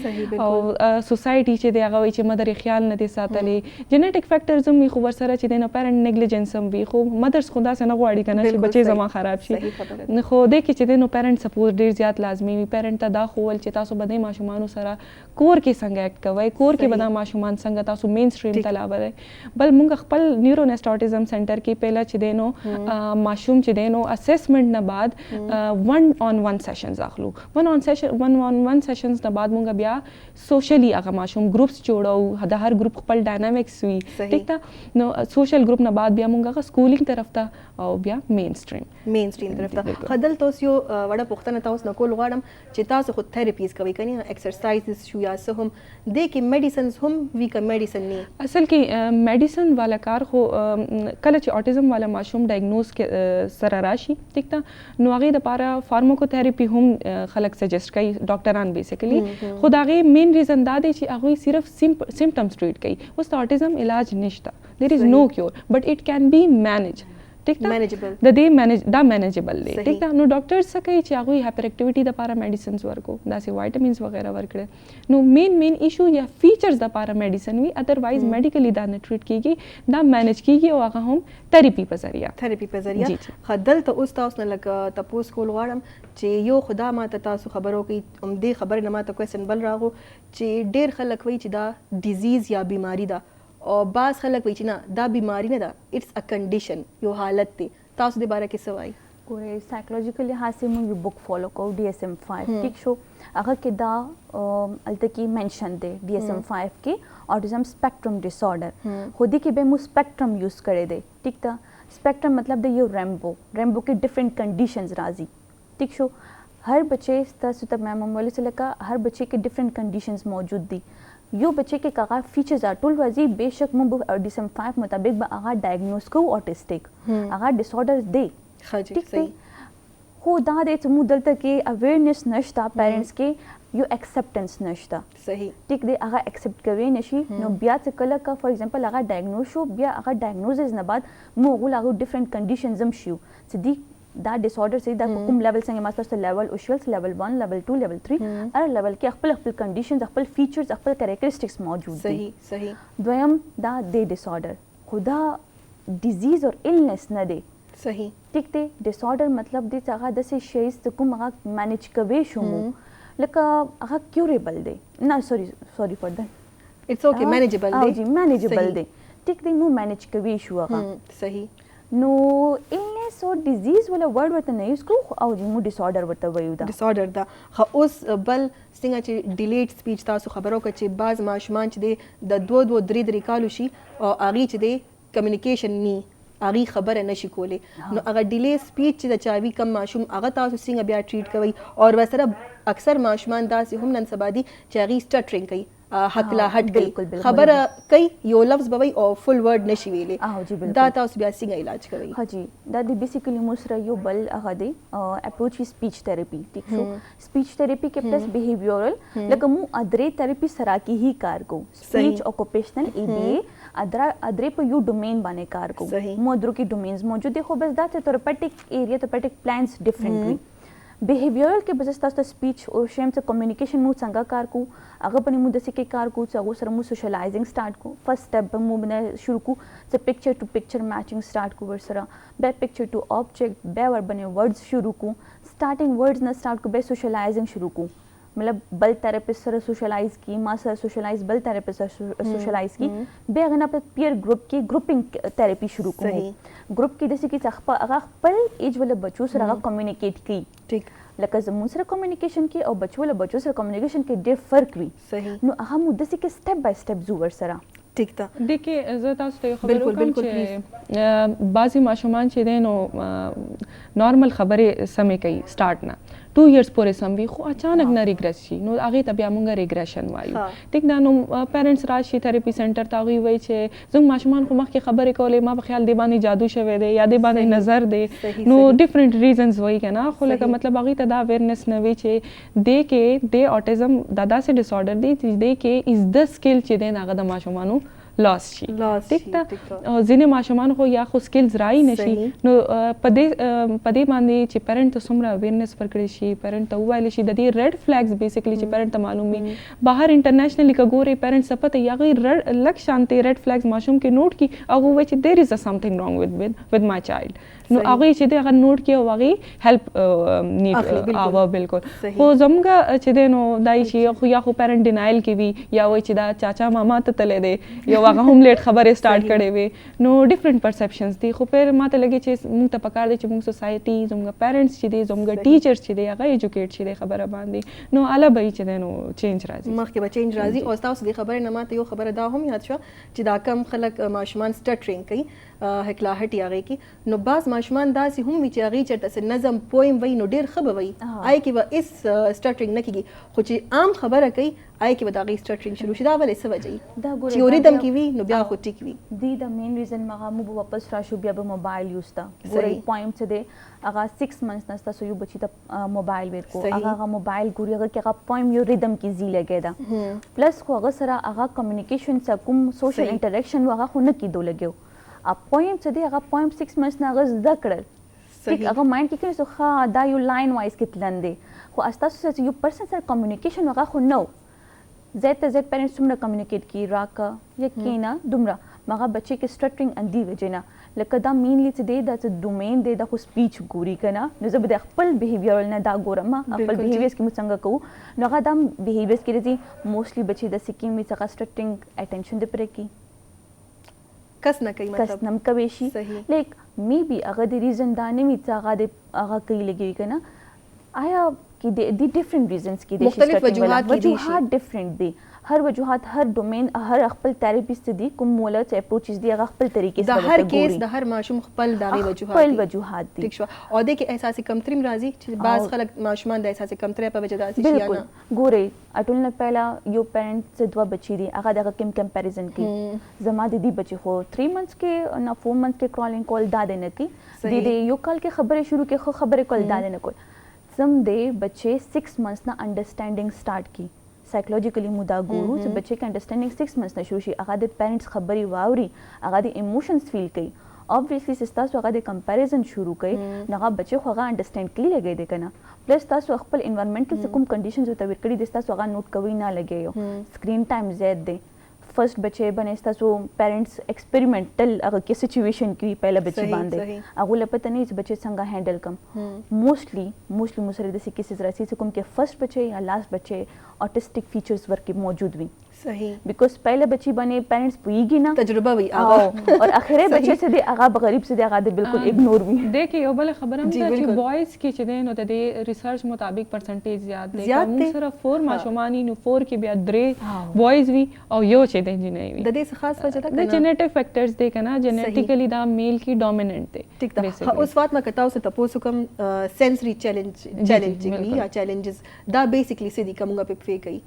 S2: और सोसाइटी च दे आगा च मदर ख्याल न दे सातले जेनेटिक फैक्टर्स में खबर सर च दे नो पेरेंट नेग्लिजेंस भी खो मदर्स खुदा से न गवाड़ी कना च बच्चे जमा खराब छी खो दे के च they know parent support der ज्यादा लाजमी भी पेरेंट ता दा खोल च तासो बदे माशूमानो सरा कोर के संग एक्ट कवई कोर के बदा माशूमान संग तासो मेन स्ट्रीम तलावर है बल मुंग खपल न्यूरोनेस्ट ऑटिज्म सेंटर के पहला च दे नो माशूम च दे नो असेसमेंट न बाद 1-on-1 सेशन आखलू 1-on-1 सेशंस न बाद मुंगा बिया सोशली आगा माशूम ग्रुप्स जोड़ो हर ग्रुप पल डायनामिक्स हुई ठीक था नो सोशल ग्रुप न बाद बिया मुंगा का स्कूलिंग तरफ था او بیا مین
S1: سټریم طرف ته خدل تاسو یو وړه پوښتنه تاسو نه کول غواړم چې تاسو خو تھراپیز کوي کني ایکسرسایزز شو یا څه هم د کې میډیسنز هم وی کا میډیسن نه
S2: اصل کې میډیسن والا کار خو کله چې اوټیزم والا ماشوم ډایګنوز سره راشي ٹھیک ته نو هغه د لپاره فارماکو تھراپي هم خلک سجیسټ کوي ډاکټران بیسیکلی خو دا غي مین ریزن دا دی چې هغه صرف سمپټمز ټریټ کوي اوس د اوټیزم علاج نشته there is no cure but it can be managed ٹھیک ده
S1: مینیجبل
S2: د دې دا مینیجبل دی ٹھیک ده نو ډاکټر څه کوي چې هغه هایپر اکټیویټي د لپاره میډیسنز ورکو داسې وایټامینز وغیرہ ورکړي نو مین ایشو یا فیچرز د لپاره میډیسن وي ادروایز میډیکلی دا نه ټریټ کیږي دا مینیج کیږي او هغه هم تھراپي په ذریعہ
S1: خدل ته اوس تاسو نه لکه تاسو کول غواړم چې یو خدا ماته تاسو خبرو کوي دې خبر نه ماته کوېسچن بل راغو چې ډیر خلک وایي چې دا ډیزیز یا بیماری ده او بعض خلک وایي چې نه دا بیماری نه ده اټس ا کنډیشن یو حالت دی تاسو د باره کې څه وایي
S3: ګوره سایکولوژیکل لحاظ سے موږ یو بک فالو کوو DSM-5 ٹھیک شو هغه کې دا الته کې منشن دی DSM-5 کې اوټیزم سپیکټرم ډیسارډر خو دې کې به مو سپیکټرم یوز کړی دی ٹھیک تا سپیکټرم مطلب دی یو ریمبو کې ډیفرنٹ کنډیشنز راځي ټھیک شو हर बच्चे तاسو ته مې معمولی څه لکه هر بچے کې ډیفرنٹ کنډیشنز موجود دي یو بچے کې کاغه فیچرز ټول راځي بهشک موږ DSM-5 مطابق به هغه ډایګنوز کوو اوټیسټک هغه ډیسارډر دی
S1: ټھیک صحیح
S3: خو دا د چې موږ دلته کې اویرنس نشته پیرنټس کې یو اکسپټنس نشته
S1: صحیح
S3: ټیک دی هغه اکسپټ کوي نشي نو بیا چې کله کا فار ایگزامپل هغه ډایګنوز شو بیا هغه ډایګنوزز نه بعد موږ هغه ډیفرنٹ کنډیشنز هم شو چې دی دا ډیسارډر سي دا کوم لیول څنګه ماستر لیول او شیلز لیول 1 لیول 2 لیول 3 هر لیول کې خپل کنډیشنز خپل فیچرز خپل کریکټریسټکس موجود دي
S1: صحیح
S3: دویم دا د ډیسارډر خدا ډیزیز اور النس نه دی
S1: صحیح
S3: ټیک دی ډیسارډر مطلب دی چې هغه د څه شی ست کوم هغه مانیج کوي شو لکه هغه کیوریبل دی نه سوري فار دیٹ
S1: اټس اوکے مینیجبل دی
S3: جی مینیجبل دی ټیک دی مو مانیج کوي شو هغه
S1: صحیح
S3: نو النس او ډیزیز ولا ورډ ورته نه یوز کو او مو ډیسارډر ورته وایو دا
S1: ډیسارډر دا خو اوس بل څنګه چې ډیلیټ سپیچ تاسو خبرو کې چې بعض ماشومان چې د 2-3 کالو شي او هغه چې د کمیونیکیشن ني هغه خبره نشي کولی نو هغه ډیلی سپیچ چې د چاوي کم ماشوم هغه تاسو څنګه بیا ټریټ کوي او ورسره اکثر ماشومان داسې هم نن سبا دي چې هغه سټرینګ کوي حق لا هټ کوي خبره کوي یو لفظ بوي او فل ورډ نشي ویلې دا تاسو بیا څنګه علاج کوي
S3: ها جی دا د بیسیکلی مو سره یو بل هغه دی اپروچ سپیچ تھراپي ٹھیک شو سپیچ تھراپي کې پلس بیهیویرل لکه مو ادرې تھراپي سره کې هی کار کو سپیچ اوکوپیشنل ABA ادرې په یو ډومین باندې کار کو مو درو کې ډومینز موجود دي خو بس دا تھراپیوټک ایریا تھراپیوټک پلانز ډیفرنٹ وي بیهیویرل کې بس تاسو سپیچ او شیم څخه کمیونیکیشن مو څنګه کار کو هغه په مو د سکه کار کو چې هغه سره مو سوشلایزینګ سٹارټ کو فرست سټپ مو باندې شروع کو چې پکچر ټو پکچر میچینګ سٹارټ کو ور سره به پکچر ټو آبجیکټ به ور باندې ورډز شروع کو سٹارټینګ ورډز نه سٹارټ کو به سوشلایزینګ شروع کو मतलब बल थेरेपिस्ट सर सोशलाइज की मां सर सोशलाइज बल थेरेपिस्ट सर सोशलाइज की बे अगना पे पीयर ग्रुप की ग्रुपिंग थेरेपी शुरू को ग्रुप की जैसे कि अगर पल एज वाले बच्चों से अगर कम्युनिकेट की ठीक लका जमून सर कम्युनिकेशन की और बच्चों वाले बच्चों से कम्युनिकेशन के डे फर्क भी सही नो अहम मुद्दे से के स्टेप बाय स्टेप जुवर सरा
S1: ٹھیک تا
S2: देखिए زه تاسو ته خبرو کوم چې بعضی ماشومان چې دي نو نارمل خبرې سمې کوي سٹارټ نه 2 ایئرز پورې سم وي خو اچانک نه ریګریس شي نو هغه ته بیا موږ ریګریشن وایو ټیک دا نو پیرنټس راشي تھراپي سنټر ته وی وای چې زموږ ماشومان خو مخکې خبرې کولې ما په خیال دی باندې جادو شوی دی یا دی باندې نظر دی نو ډیفرنٹ ریزنز وای کنه خو لکه مطلب هغه ته دا اویرنس نه وی چې د کې د اوټیزم دا داسې ډیسارډر دی چې د کې از د سکل چې د هغه د ماشومانو لاس شي ټیک تا ځینې ماشومان خو یا خو سکلز راي نشي نو په دې باندې چې پیرنټ ته څومره اویرنس ورکړي شي پیرنټ ته وویل شي د دې ریډ فلیګز بیسیکلی چې پیرنټ ته معلوم وي بهر انټرنیشنلی کګوري پیرنټ سپته یا غي لک شانتي ریډ فلیګز ماشوم کې نوٹ کی او وای چې دیر از سمثینګ رانګ with my child نو هغه چې دا غن نوٹ کی او هغه هیلپ نیډ او بالکل خو زمګه چې دینو دای شي خو یا خو پیرنټ ډینایل کی وی یا وای چې دا چاچا ماما ته تلې دی یا هغه هم لیټ خبرې سٹارټ کړي وي نو ډیفرنٹ پرسپشنز دي خو پیر ماته لګي چې موږ ته پکار دي چې موږ سوسایټي زموږ پیرنټس چې دي زموږ ټیچرز چې دي هغه ایجوکیټ شي د خبره باندې نو اله به چې دینو چینج راځي
S1: مخکې به چینج راځي او تاسو د خبرې نه ماته یو خبره دا هم یاد شو چې دا کم خلک ماشومان سټرینګ کوي هکلاهټ یاغې کې نو بعض ماشومان داسې هم وي چې هغې چېرته څه نظم پویم وایي نو ډېر ښه به وایي هغې کې به هېڅ سټټرینګ نه کېږي خو چې عام خبره کوي هغې کې به د هغې سټټرینګ شروع شي دا ولې څه وجه وي چې یو ریدم کې وي نو بیا خو ټیک وي
S3: دی د مین ریزن مغه مو به واپس راشو بیا به موبایل یوز ته ګورئ پوینټ څه دی هغه 6 منثs نه ستاسو یو بچي ته موبایل ورکو هغه موبایل ګوري هغه کې هغه پویم یو ریدم کې زی لګی دا پلس خو هغه سره هغه کمیونیکیشن څه کوم سوشل انټریکشن هغه خو نه کېدو لګیو پویم څه دی هغه پویم 6 منثs نه هغه زده کړل هغه مایند کې کړي څه ښه دا یو لاین وایز کې تلندې خو ستاسو سره یو پرسن سره کمیونیکیشن هغه خو نو زیات ته زیات پیرنټس څومره کمیونیکیټ کی راکه یا کینا دومره مغه بچی کې سټرټرینګ اندی وجنه لکه دا مینلی څه دی دا څه ډومین دی د خو سپیچ ګوري کنه نو زه به خپل بیهیویرل نه دا ګورم خپل بیهیویرز کې مو څنګه کوو نو هغه دا بیهیویرز کې راځي موستلی بچی د سکیم می څنګه سټرټرینګ اټینشن دی پرې کی
S1: کس نه کوي مطلب
S3: کس نم کوي شي لیک می بي هغه د ریزن دا نه می څنګه هغه کوي لګي کنه آیا کې د ډیفرنٹ ریزنز کې د
S1: مختلف وجوهات
S3: ډیفرنٹ دي هر وجوهات هر ډومین هر خپل تھراپیست دي کوم مولر اپروچز دي هغه خپل طریقې
S1: سره د هر کیس د هر ماشوم خپل دغه
S3: وجوهات دي
S1: ٹھیک شو او د کې احساسي کمتري راځي چې بعض خلک ماشومان د احساسي کمتري په وجه داسې شي
S3: بالکل ګوري اټول نه پهلا یو پیرنټ څه دوا بچی دي هغه دغه کمپیریزن کوي زما د دې بچی خو 3 منثs کې نه 4 منثs کې کرالینګ کول دا نه کی د دې یو کال کې خبره شروع کې خو خبره کول دا نه کول سم دې بچے 6 منثs نه انډرسټانډینګ سٹارټ کی سایکولوژیکلی مودا ګورو چې بچے کې انډرسټانډینګ 6 منثs نه شروع شي هغه د پیرنټس خبري واوري هغه د ایموشنز فیل کوي obviously تاسو هغه د کمپیریزن شروع کړئ نو هغه بچي خو هغه انډرسټاند کړي لګي دي کنه پلس تاسو خپل انوایرنمنت کې کوم کنډیشنز ته ورکړي دي تاسو هغه نوٹ کوي نه لګي سکرین ټایم زیات دی فرست بچے بنې تاسو پیرنټس ایکسپریمنټل هغه کې سچويشن کې پہله بچي باندې هغه لپاره نه چې بچي څنګه هینډل کم موستلی مسره د سې کیسز راځي کوم کې فرست بچي یا لاست بچي اوټیسټک فیچرز ورکې موجود وي
S1: صحیح
S3: بیکاز پہلے بچی بنے پیرنٹس پوئیږي نه
S1: تجربه وي هغه
S3: اور اخره بچی سے دی هغه غریب سے دی هغه بالکل اگنور وي
S2: دیکھیں یو بل خبر هم چې بوائز کې چې دین نو د ریسرچ مطابق پرسنټیج زیات دی کوم صرف 4 ماشومانی نو 4 کې بیا 3 بوائز وي او یو چې د انجینری وي
S1: د دې خاص وجه ده
S2: د جینیټک فیکٹرز دی کنه جینیټیکلی دا میل کی ډومیننٹ دی
S1: ٹھیک ده اوس وخت ما کتاو څه تاسو کوم سنسری چیلنجز یا چیلنجز دا بیسیکلی سې دي کومه په فی کوي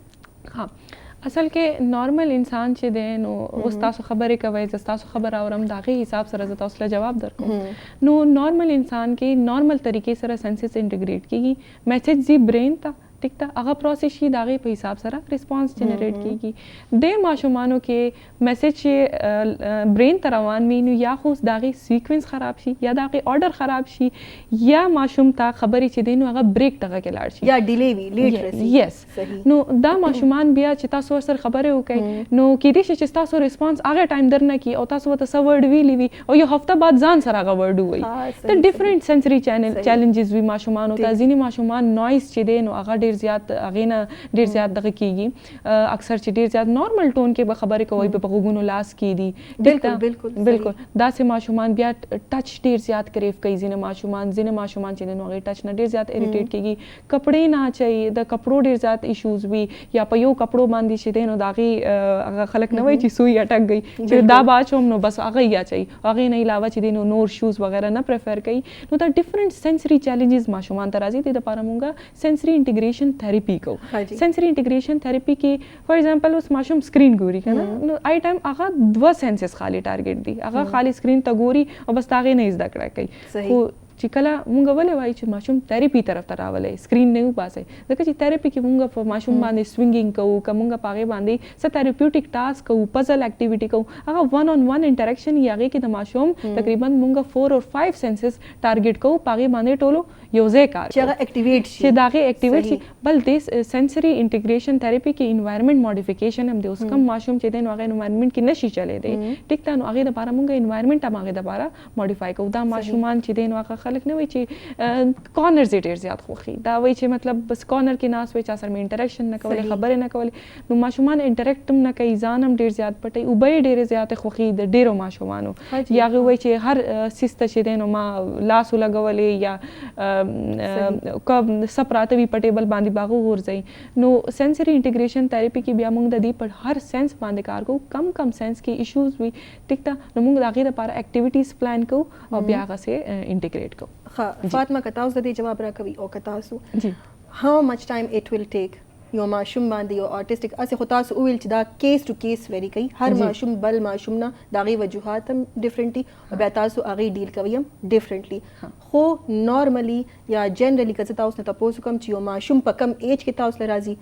S2: ها اصل کې نارمل انسان چې دی نو اوس تاسو خبرې کوئ زه تاسو خبر اورم د هغې حساب سره زه تاسو له جواب درکوم نو نارمل انسان کې نارمل طریقې سره سنسز انټیګریټ کېږي میسج ځي برین ته ټیک ده هغه پروسس شي د هغې په حساب سره ریسپانس جنریټ کېږي د ماشومانو کې میسج چې برین ته روان وي نو یا خو د هغې سیکوینس خراب شي یا د هغې آرډر خراب شي یا ماشوم ته خبرې چې دی نو هغه بریک ټغه کې لاړ شي
S1: یا ډیلی وي لیټ رسي
S2: یس نو دا ماشومان بیا چې تاسو ورسره خبرې وکړئ نو کیدای شي چې تاسو ریسپانس هغه ټایم درنه کړي او تاسو ورته څه ورډ ویلی وي او یو هفته بعد ځان سره هغه ورډ ووایي د ډفرنټ سنسري چیلنجز وي ماشومانو ته ځینې ماشومان نوایز چې دی نو هغه ډېر زیات هغې نه ډېر زیات دغه کېږي اکثر چې ډېر زیات نارمل ټون کې به خبرې کوئ په غوږونو لاس کېږدي بالکل داسې ماشومان بیا ټچ ډېر زیات کریف کوي ځینې ماشومان چې دی نو هغې ټچ نه ډېر زیات اریټیټ کېږي کپړې نه اچوي د کپړو ډېر زیات ایشوز وي یا په یو کپړو باندې چې دی نو د هغې هغه خلک نه وایي چې سوی اټک گئی چې دا به اچوم نو بس هغه یې اچوي هغې نه علاوه چې دی نو نور شوز وغیره نه پریفر کوي نو دا ډفرنٹ سنسري چیلنجز ماشومان ته راځي دې دپاره مونږه سنسري انټیګریشن تھراپي کو سنسري انټیګریشن تھراپي کې فار ایگزامپل اوس ماشوم سکرین ګوري کنه نو آی ټایم هغه 2 سنسز خالی ټارګټ دي هغه خالی سکرین ته ګوري او بس هغې نه زده کړه کوي خو چې کله مونږ ولې وایو چې ماشوم تھراپي طرف ته راولئ سکرین نه وباسئ ځکه چې تھراپي کې مونږ په ماشوم باندې سوینګینګ کوو که مونږ په هغې باندې څه تھراپیوټیک ټاسک کوو پزل اکټیویټي کوو هغه 1-on-1 انټریکشن یې هغې کې د ماشوم تقریبا مونږ 4 or 5 سنسز ټارګټ کوو په هغې باندې ټولو یو ځای کار
S1: چې هغه اکټیویټ شي
S2: چې د هغې اکټیویټ شي بل د سنسري انټیګریشن تھراپي کې انوایرمنټ موډیفیکیشن هم دی اوس کم ماشوم چې دی نو هغه انوایرمنټ کې نشي چلی دی ټیک ده نو هغې دپاره مونږ انوایرمنټ هم هغې دپاره موډیفای کوو دا ماشومان چې دی نو هغه خلک نه وي چې کارنرز یې ډېر زیات خوښي دا وایي چې مطلب بس کارنر کې ناست وي چا سره مې انټریکشن نه کولې خبرې نه کولې نو ماشومان انټریکټ هم نه کوي ځان هم ډېر زیات پټوي اوبه یې ډېرې زیاتې خوښي د ډېرو ماشومانو یا هغې وایي چې هر سیس ته چې دی نو ما لاس ولګولې یا څه پراته وي په ټیبل باندې به هغه وغورځوي نو سینسري انټیګریشن تھراپي کې بیا موږ د دې پر هر سینس باندې کار کوو کم سینس کې ایشوز وي ټیک ده نو موږ د هغې دپاره اکټیویټیز پلان کوو او بیا هغسې انټیګریټ کوو
S1: فاطمه که تاسو د دې جواب راکوي او که تاسو how much time it will take یو ماشوم باندې یو آرټسټک اسې خو تاسو وویل چې دا کیس ټو کیس ویری کوي هر ماشوم بل ماشوم نه د هغې وجوهات هم ډفرنټ دي او بیا تاسو هغې ډیل کوئ هم ډفرنټلی خو نارملی یا جنرلی که زه تاسو نه تپوس وکړم چې یو ماشوم په کم ایج کې تاسو له راځي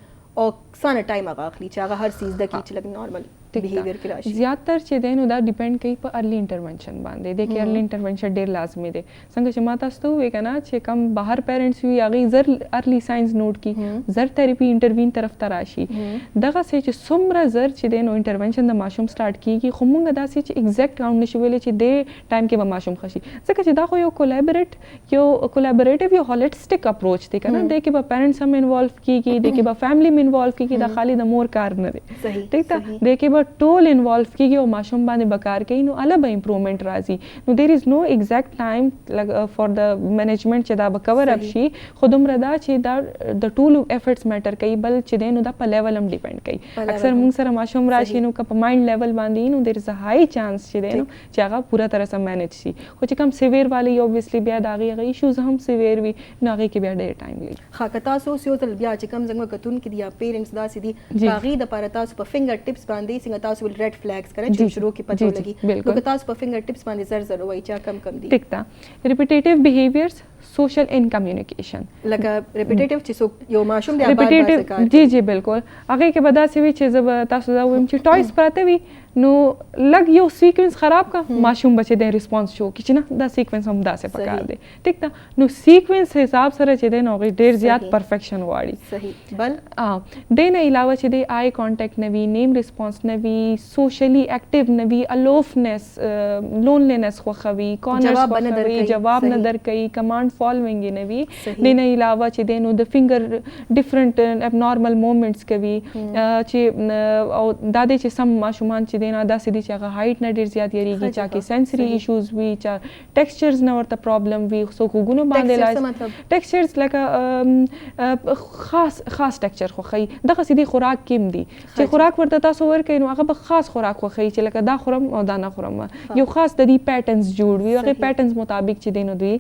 S1: او څانه ټایم هغه اخلي چې هغه هر څیز د کې چې لږ نارمل بیهیویر کې راشي
S2: زیاتر چې دی نو دا ډیپینډ کوي په ارلی انټرونشن باندې دی کې ارلی انټرونشن ډېر لازمي دی څنګه چې ما تاسو ته وویل که نه چې کم بهر پیرنټس وي هغې زر ارلی ساینس نوټ کړي زر تھراپي انټروین طرف ته راشي دغسې چې څومره زر چې دی نو انټرونشن د ماشوم سټارټ کېږي خو موږ داسې چې ایګزیکټ کاونټ نشو ویلی چې دې ټایم کې به ماشوم ښه شي ځکه چې دا خو یو کولیبریټیو یو هولیسټک اپروچ دی که نه دی کې به پیرنټس هم انوالو کېږي دی کې به فیملی هم انوالو کېږي دا خالي د مور کار نه دی ټیک ده دی کې به ټول انوالو کېږي او ماشوم باندې به کار کوي نو هله به امپرومنټ راځي نو دیر از نو ایګزیکټ ټایم فار د منیجمنټ چې دا به کور اپ شي خو دومره دا چې دا د ټولو ایفرټس میټر کوي بل چې دی نو دا په لیول هم ډیپینډ کوي اکثر موږ سره ماشوم راشي نو که په مایند لیول باندې نو دیر از ا هائی چانس چې دی نو چې هغه پوره طرح سره مینیج شي خو چې کم سیویر والی اوبویسلی بیا د هغې هغه ایشوز هم سیویر وي نو هغې کې بیا ډېر ټایم لګي
S1: ښه که تاسو اوس یو ځل بیا چې کوم زموږ کتونکي دي یا پیرنټس داسې دي د هغې دپاره تاسو په فنګر ټپس باندې څنګه تاسو ول ریډ فلیګز کنه چې شروع کې پته ولګي نو که تاسو په فنګر ټپس باندې زر وایي چې کم دي
S2: ټیک ده ریپیټیټیو بیهیویئرز سوشل ان کمیونیکیشن
S1: لکه ریپیټیټیو چې یو ماشوم دی
S2: ریپیټیټیو جی بالکل هغې کې به داسې وي چې زه به تاسو دا ووایم چې ټویز پراته وي نو لږ یو سیکوینس خراب کا ماشوم بچې دی ریسپانس شو چې نه دا سیکوینس هم داسې پکار دی ټیک ده نو سیکوینس حساب سره چې دی نو هغې ډېر زیات پرفیکشن غواړي
S1: صحیح بل
S2: دې نه علاوه چې دی آی کانټیکټ نه وي نیم ریسپانس نه وي سوشلی اکټیو نه وي الوفنس لونلینس خوښوي کارنرز خوښوي جواب نه درکوي کمانډ فالوینګ یې نه وي دې نه علاوه چې دی نو د فنګر ډفرنټ ابنارمل مومنټس کوي چې او دا دی چې سم ماشومان چې نه داسې دي چې هغه هایټ نه ډېر زیات یریږي چا کې سینسري ایشوز وي چا ټیکسچرز نه ورته پرابلم وي څوک غوږونو باندې لاس ټیکسچرز لکه خاص ټیکسچر خوښوي دغسې دي خوراک کې هم دي چې خوراک ورته تاسو ورکوئ نو هغه به خاص خوراک خوښوي چې لکه دا خورم او دا نه خورم یو خاص د دې پیټرنز جوړ وي هغې پیټرنز مطابق چې دی نو دوی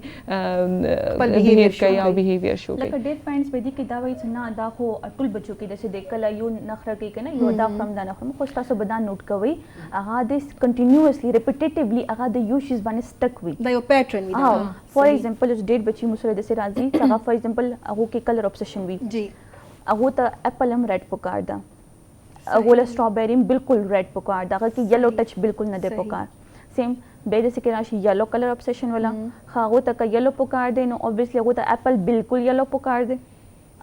S2: بهیو کوي او بهیویر شو کوي
S3: لکه ډېر پیرنټس به دي کې دا وایي چې نه دا خو ټول بچو کې داسې دی کله یو نخره کوي که نه یو دا خورم دا نه خورم خو تاسو به دا نوټ کوئ هغه د کنټینیوسلی ریپیټیټیولی هغه د یو شیز باندې سټک وي
S1: دا یو پیټرن وي
S3: فار ایگزامپل اوس ډېر بچي مو سره داسې راځي چې هغه فار ایگزامپل هغو کې کلر اوبسیشن وي
S1: جی
S3: هغو ته اپل هم ریډ پکار ده هغو له سټرابیري هم بالکل ریډ پکار ده هغه کې یلو ټچ بالکل نه دی پکار سیم بیا داسې کې راشي یلو کلر اوبسیشن والا هغو ته که یلو پکار دی نو اوبویسلی هغو ته اپل بالکل یلو پکار دی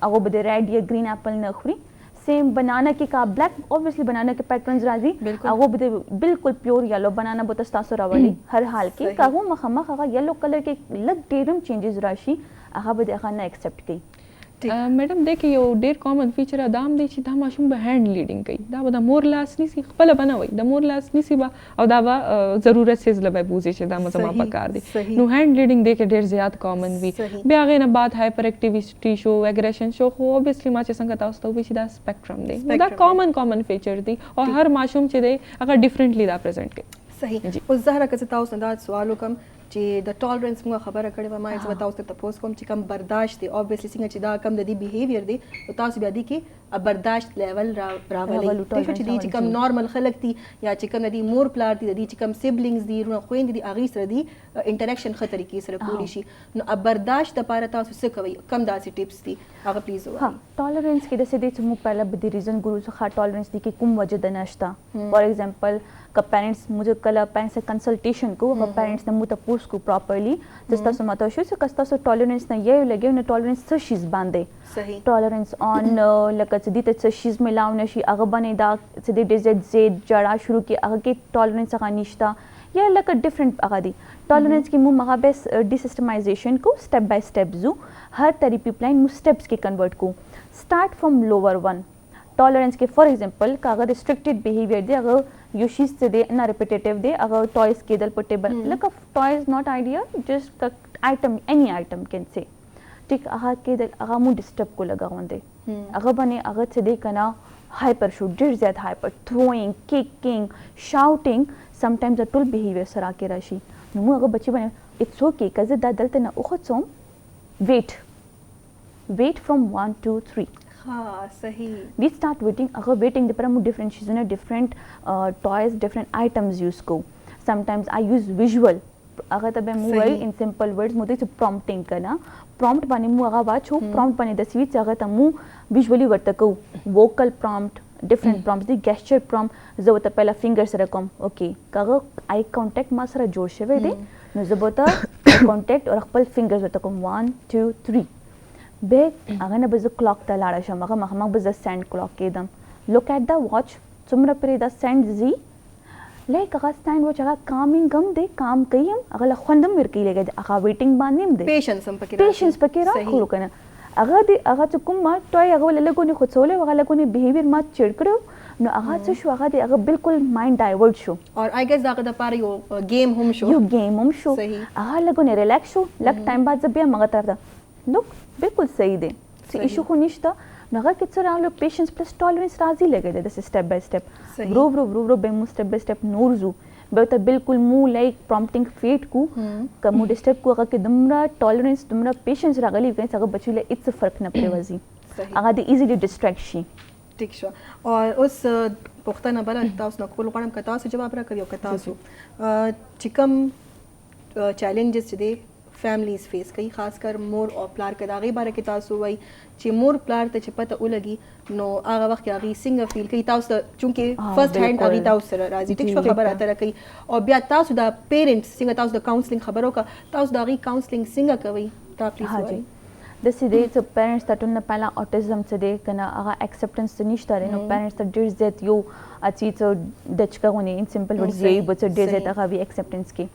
S3: هغو به د ریډ یا ګرین اپل نه خوري سیم بنانا کې کا بلیک اوبویسلی بنانا کې پیټرنز راځي هغه به بالکل پیور یلو بنانا به تاسو راوړي هر حال کې هغه مخامخ هغه یلو کلر کې لږ ډېرم چینجز راشي هغه به هغه نه ایکسپټ کوي
S2: میډم دی کې یو ډېر کامن فیچر دا هم دی چې دا ماشوم به هینډ لیډینګ کوي دا به د مور لاس نیسي خپله به نه وایي د مور لاس نیسي به او دا به ضرورت سیز له به بوځي چې دا زما پکار دی نو هینډ لیډینګ دی کې ډېر زیات کامن وي بیا هغې نه بعد هایپر اکټیویټي شو اګریشن شو خو اوبویسلی ما چې څنګه تاسو ته ووایي چې دا سپیکټرم دی نو دا کامن فیچر دی او هر ماشوم چې دی هغه ډفرنټلی دا پرزنټ کوي
S1: صحیح اوس زهره که زه تاسو نه دا سوال وکړم چې د ټالرنس موږ خبره کړې وه ما زه به تاسو ته تپوس کوم چې کم برداشت دی اوبویسلی څنګه چې دا کم د دې بیهیویر دی نو تاسو بیا دې کې برداشت لیول راولئ چې دې چې کم نارمل خلک دي یا چې کم د دې مور پلار دي د دې چې کم سیبلینګز دي رونه خویندې دي هغې سره دي انټریکشن ښه طریقې سره کولی شي نو برداشت دپاره تاسو څه کوئ کم داسې ټپس دي هغه پلیز ووایئ
S3: ټالرنس کې داسې دی چې موږ پهله به د ریزن ګورو څخه ټالرنس دی کې کوم وجه د نشته فار ایگزامپل که پیرنټس موږ کله پیرنټس سره کنسلټیشن کوو هغه پیرنټس نه موږ تپوس کوو پراپرلی چې تاسو ماته شو چې که تاسو ټالرنس نه یې لګوي نو ټالرنس څه شیز باندې
S1: صحیح
S3: ټالرنس آن لکه چې دې ته څه شیز ملاو نشي هغه باندې دا چې د ډیزرټ زید جړا شروع کې هغه کې ټالرنس هغه نشته या लक डिफरेंट अगा दी टॉलरेंस की मु मगा बेस डिसिस्टमाइजेशन को स्टेप बाय स्टेप जू हर थेरेपी प्लान मु स्टेप्स के कन्वर्ट को start from lower one tolerance के फॉर एग्जांपल का अगर रिस्ट्रिक्टेड बिहेवियर दे अगर यूशीज से दे ना रिपीटेटिव दे अगर टॉयज के दल portable luck toy is not idea just item any item can say ठीक अगर के दल अगर मु डिस्टर्ब को लगा होंदे अगर बने अगर से दे कना हाइपर शूट डिर ज़्यादा hyper throwing kicking shouting sometimes a tool behaviour सरा के राशि नुमु अगर बच्चे बने इट्स ओके कज़ दा दलते ना उखत सोम वेट फ्रॉम 1 2 3
S1: हाँ सही
S3: वी स्टार्ट वेटिंग अगर वेटिंग दे पर हम डिफरेंट चीज़ों ने different toys different items use को समटाइम्स आई यूज़ विजुअल अगर तब मु वही इन सिंपल वर्ड्स मुझे से प्रॉम्प्टिंग करना प्रॉम्प्ट बने मु अगर बात छो प्रॉम्प्ट बने 10वीं से अगर तमु विजुअली वर्तको वोकल प्रॉम्प्ट डिफरेंट प्रॉम्प्ट्स दी गेस्चर प्रॉम्प्ट जो त पहला फिंगर से रकम ओके कागो आई कांटेक्ट मा सरा जोड़ से दे न जबता आई कांटेक्ट और अकल फिंगर्स वर्तको 1 2 3 बे अगर न बज क्लॉक त लाड़ा शम अगर मखमा बज सेंड क्लॉक के दम लुक एट द वॉच तुमरा पर द सेंड जी लाइक अगर स्टैंड वो जगह कामिंग गम दे काम कई हम अगर खंदम मिर की लेगे अगर वेटिंग बांधिम दे पेशेंस पके रहा खुलो कना अगर चुकुम मा टॉय अगर ललगो ने खुद सोले अगर लगो ने बिहेवियर मा चिड़कड़ो न अगर से शो अगर बिल्कुल माइंड डाइवर्ट शो
S1: और आई गेस दागा द पार यो गेम होम शो
S3: अगर लगो ने रिलैक्स शो लग टाइम बाद जब मगा तरफ लुक बिल्कुल सही दे इशू को निश्ता नगर कितना राउंड पेशेंस प्लस टॉलरेंस राजी लगे दे दिस स्टेप बाय स्टेप रो बेमू स्टेप बाय स्टेप नोरजू बेता बिल्कुल मु लाइक प्रॉम्प्टिंग फेट को कमु डिस्टर्ब को अगर के दुमरा टॉलरेंस दुमरा पेशेंस रागली कहीं सगर बचुले इट्स फर्क न पड़े वजी अगर दे इजीली डिस्ट्रैक्शन
S1: ठीक शो और उस पुख्ता न बला ताउस न कोल कणम कतासु जवाब रा करियो कतासु चिकम चैलेंजेस दे फैमिलीज फेस कई खासकर मोर और प्लार के दागे बारे के तासु वही चे मोर प्लार ते पता उलगी नो आगा वक्त आगी सिंगर फील कई ताउस चूंकि फर्स्ट हैंड आगी ताउस राजी टिक शो खबर आता कई और बिया ताउस दा पेरेंट्स सिंगर ताउस दा काउंसलिंग खबरों का ताउस दागी काउंसलिंग सिंगर कवई ता प्लीज
S3: हां जी दिस दे सो पेरेंट्स दैट उन पहला ऑटिज्म से दे कना आगा एक्सेप्टेंस से निश्ता रे नो पेरेंट्स दैट डिज दैट यो अची तो डच का होने इन सिंपल वर्ड्स ये बट डिज दैट आगा भी एक्सेप्टेंस की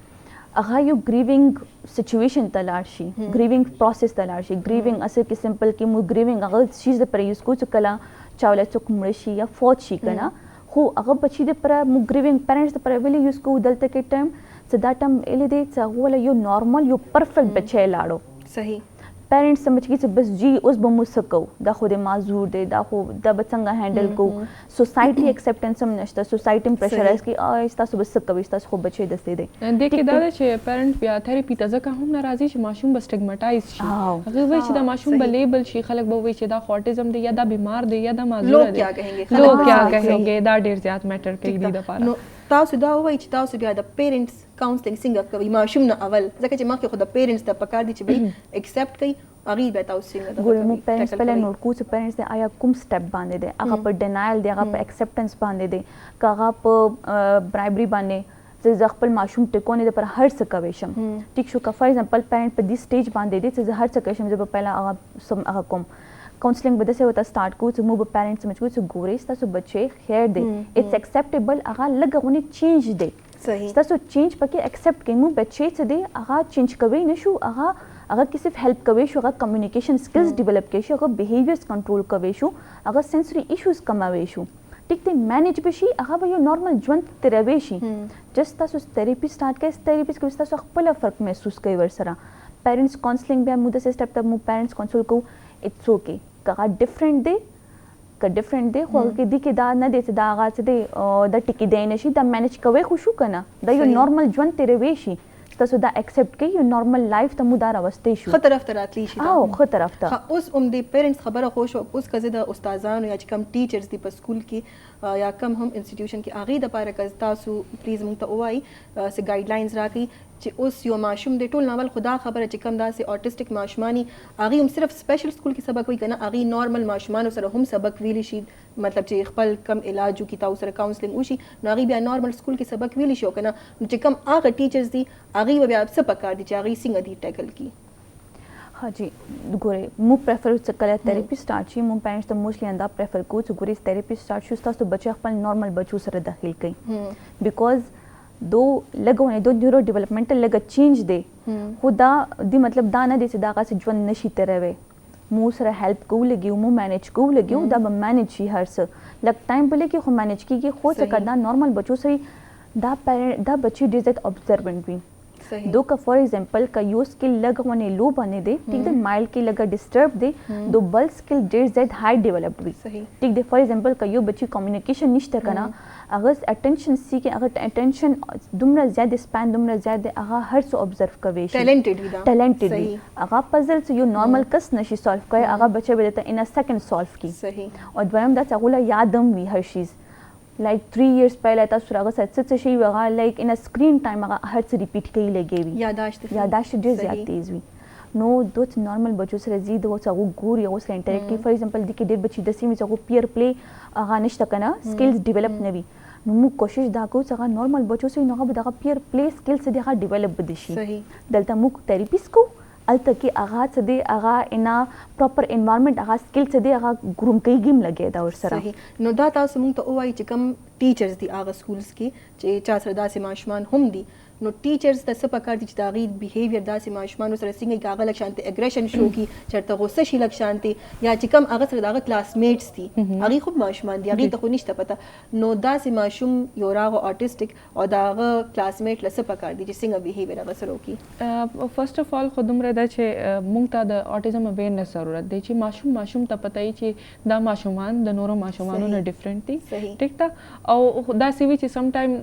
S3: अगर यू ग्रीविंग सिचुएशन तलाशी ग्रीविंग प्रोसेस तलाशी ग्रीविंग असे कि सिंपल कि मु ग्रीविंग अगर चीज पर यूज को चकला चावला चुक मुड़शी या फौची कना हो अगर बची दे पर मु ग्रीविंग पेरेंट्स पर वेली यूज को दलते के टाइम से दैट टाइम एले दे वाला यो नॉर्मल यो परफेक्ट बच्चे लाड़ो
S1: सही
S3: पेरेंट्स समझ की से बस जी उस बमु सको दा खुद माजूर दे दा हो दा बचंगा हैंडल को सोसाइटी एक्सेप्टेंस हम नष्टा सोसाइटी प्रेशराइज की इस्ता सुबह सको इस्ता खो बच्चे दस्ते दे
S2: देखिए दादा छे पेरेंट या थेरेपी तजका हम नाराजी छे माशूम बस स्टिग्मेटाइज छे अगर वे छे दा माशूम बलेबल छे खलक बवे छे दा ऑटिज्म दे या दा बीमार दे या दा माजूर दे लोग क्या कहेंगे दा डेर ज्यादा मैटर कई दी दा पारा
S1: तासु दा वही तासु बिया द पेरेंट्स काउंसलिंग सिंगर कभी माशूम न अवल जके जे माके खुद पेरेंट्स द पकार दी भाई एक्सेप्ट कई अगी बेता उस सिंगर
S3: गोरे मु पेरेंट्स पहले नोट को पेरेंट्स ने आया कुम स्टेप बांधे दे आगा पर डिनायल दे आगा पर एक्सेप्टेंस बांधे दे कागा पर ब्राइबरी बांधे से जखपल माशूम टिकोने दे पर हर सकवेशम ठीक शो का फॉर एग्जांपल पेरेंट पर दिस स्टेज बांधे दे से हर सकवेशम जब पहला आगा सम आगा कुम काउंसलिंग बदे से होता स्टार्ट को तो मूव पेरेंट्स समझ को गोरे इस्ता सो बच्चे हेयर दे इट्स एक्सेप्टेबल आगा लगा उन्हें चेंज दे सही इस्ता सो चेंज पके एक्सेप्ट के मु बच्चे से दे आगा चेंज कवे न शू आगा अगर किसी हेल्प कवे शू अगर कम्युनिकेशन स्किल्स डेवलप के शू अगर बिहेवियर्स कंट्रोल कवे शू अगर सेंसरी इश्यूज कमावे शू ठीक ते मैनेज बेशी अगर भाई नॉर्मल ज्वन तेरेवेशी जस्ट तासो थेरेपी स्टार्ट के थेरेपिस्ट को इस्ता सो खपला फर्क महसूस कई वर्सरा पेरेंट्स काउंसलिंग बे मुद्दे से स्टेप तब मु पेरेंट्स काउंसल को इट्स ओके का डिफरेंट दे हो के दी के दा न दे से दा आगा से दे द टिकी दे नशी द मैनेज कवे खुशू कना द यो नॉर्मल जवन तेरे वेशी तसो दा एक्सेप्ट के यो नॉर्मल लाइफ त मुदार अवस्थे शू
S1: खतरफ तरातली शी
S3: आओ खतरफ ता
S1: उस उमदे पेरेंट्स खबर खोश उस कज़दा उस्तादान या कम टीचर्स दी पर स्कूल की या कम हम इंस्टीट्यूशन की आगी द पार कज़तासु प्लीज मुंग त ओवाई से गाइडलाइंस राखी चे उस यो माशूम दे टोल नावल खुदा खबर है चिकम दा से ऑटिस्टिक माशमानी आगी हम सिर्फ स्पेशल स्कूल की सबक हुई कना आगी नॉर्मल माशमान सर हम सबक वीली शी मतलब जे खपल कम इलाज की ताउ सर काउंसलिंग उशी नागी बिया नॉर्मल स्कूल की सबक वीली शो कना चिकम आगे टीचर्स दी आगी बिया सब पकार दी आगी सिंग दी टैकल की
S3: हाँ जी गोरे मु प्रेफर कला थेरेपी स्टार्ट छी मु पेरेंट्स तो मोस्टली अंदा प्रेफर को गोरे थेरेपी स्टार्ट शुस्ता तो बच्चे अपन नॉर्मल बच्चों सर दाखिल कई बिकॉज दो लॻونه दो न्यूरो डेवलपमेंटल लॻ चेंज दे खुदा दी मतलब دا نه دي چې داغه سے ژوند نشي تیروي مو سره هیلپ کو لګیو مو مینج کو لګیو دا به مینج شي هر څه لګ ټایم بلې کې خو مینج کیږي خو څه کدا نارمل بچو سره دا پیرنٹ دا بچی ډیر زیات ابزروینٹ وي दो का फॉर एग्जांपल का यो स्किल लग वने लो बने दे ठीक दे माइल्ड के लगा डिस्टर्ब दे दो बल skill der Z high developed भी ठीक दे फॉर एग्जांपल का यो बच्ची कम्युनिकेशन निश्चित करना अगर अटेंशन सी के अगर अटेंशन दुमरा ज्यादा स्पैन दुमरा ज्यादा अगर हर सो ऑब्जर्व कवे टैलेंटेड अगर पजल से यो नॉर्मल कस नशी सॉल्व करे अगर बच्चे बेटा इन अ सेकंड सॉल्व की सही और द्वयम दा चागुला यादम भी हर चीज like 3 years पहले था सुरागा सच से ही वगा like in a screen time अगा हर से रिपीट कई लगे भी यादाश्त जो ज्यादा तेज भी नो दो नॉर्मल बच्चों से रजीद हो चागो गुर या उसका इंटरेक्टिव फॉर एग्जांपल दी के डेढ़ बच्ची 10वीं में चागो पीयर प्ले अगा निश्चित करना स्किल्स डेवलप नवी नु कोशिश दाको चागा नॉर्मल बच्चों से नगा बदा पीयर प्ले स्किल्स से देखा डेवलप बदिशी सही दलता मुक थेरेपिस्ट को अलता की आगाज से दे आगा इना प्रॉपर एनवायरनमेंट आगा स्किल से दे आगा ग्रूम कई गेम लगे दा और सरा
S1: सही नो दा तासु मुंग तो ओवाई च कम टीचर्स दी आगा स्कूल्स की चे चा सरदा से माशमान हम दी नो टीचर्स द सपकार दी दागी बिहेवियर दा से माशमान सर सिंगे गागा लक्षांते एग्रेशन शो की चरता गुस्सा शी लक्षांते या च कम आगा सर दागा क्लासमेट्स थी आगी खूब माशमान दी आगी तो को निश्ता पता नो दा से माशूम योरागो ऑटिस्टिक और दागा क्लासमेट ल सपकार दी सिंगे बिहेवियर आगा सरो की
S2: फर्स्ट ऑफ ऑल खुदम रदा छे मुंग ता द ऑटिज्म अवेयरनेस जरूरत दे छी माशूम ता पता ही छे दा माशूमान द नोरो माशूमानो न डिफरेंट थी ठीक ता और दा से भी सम टाइम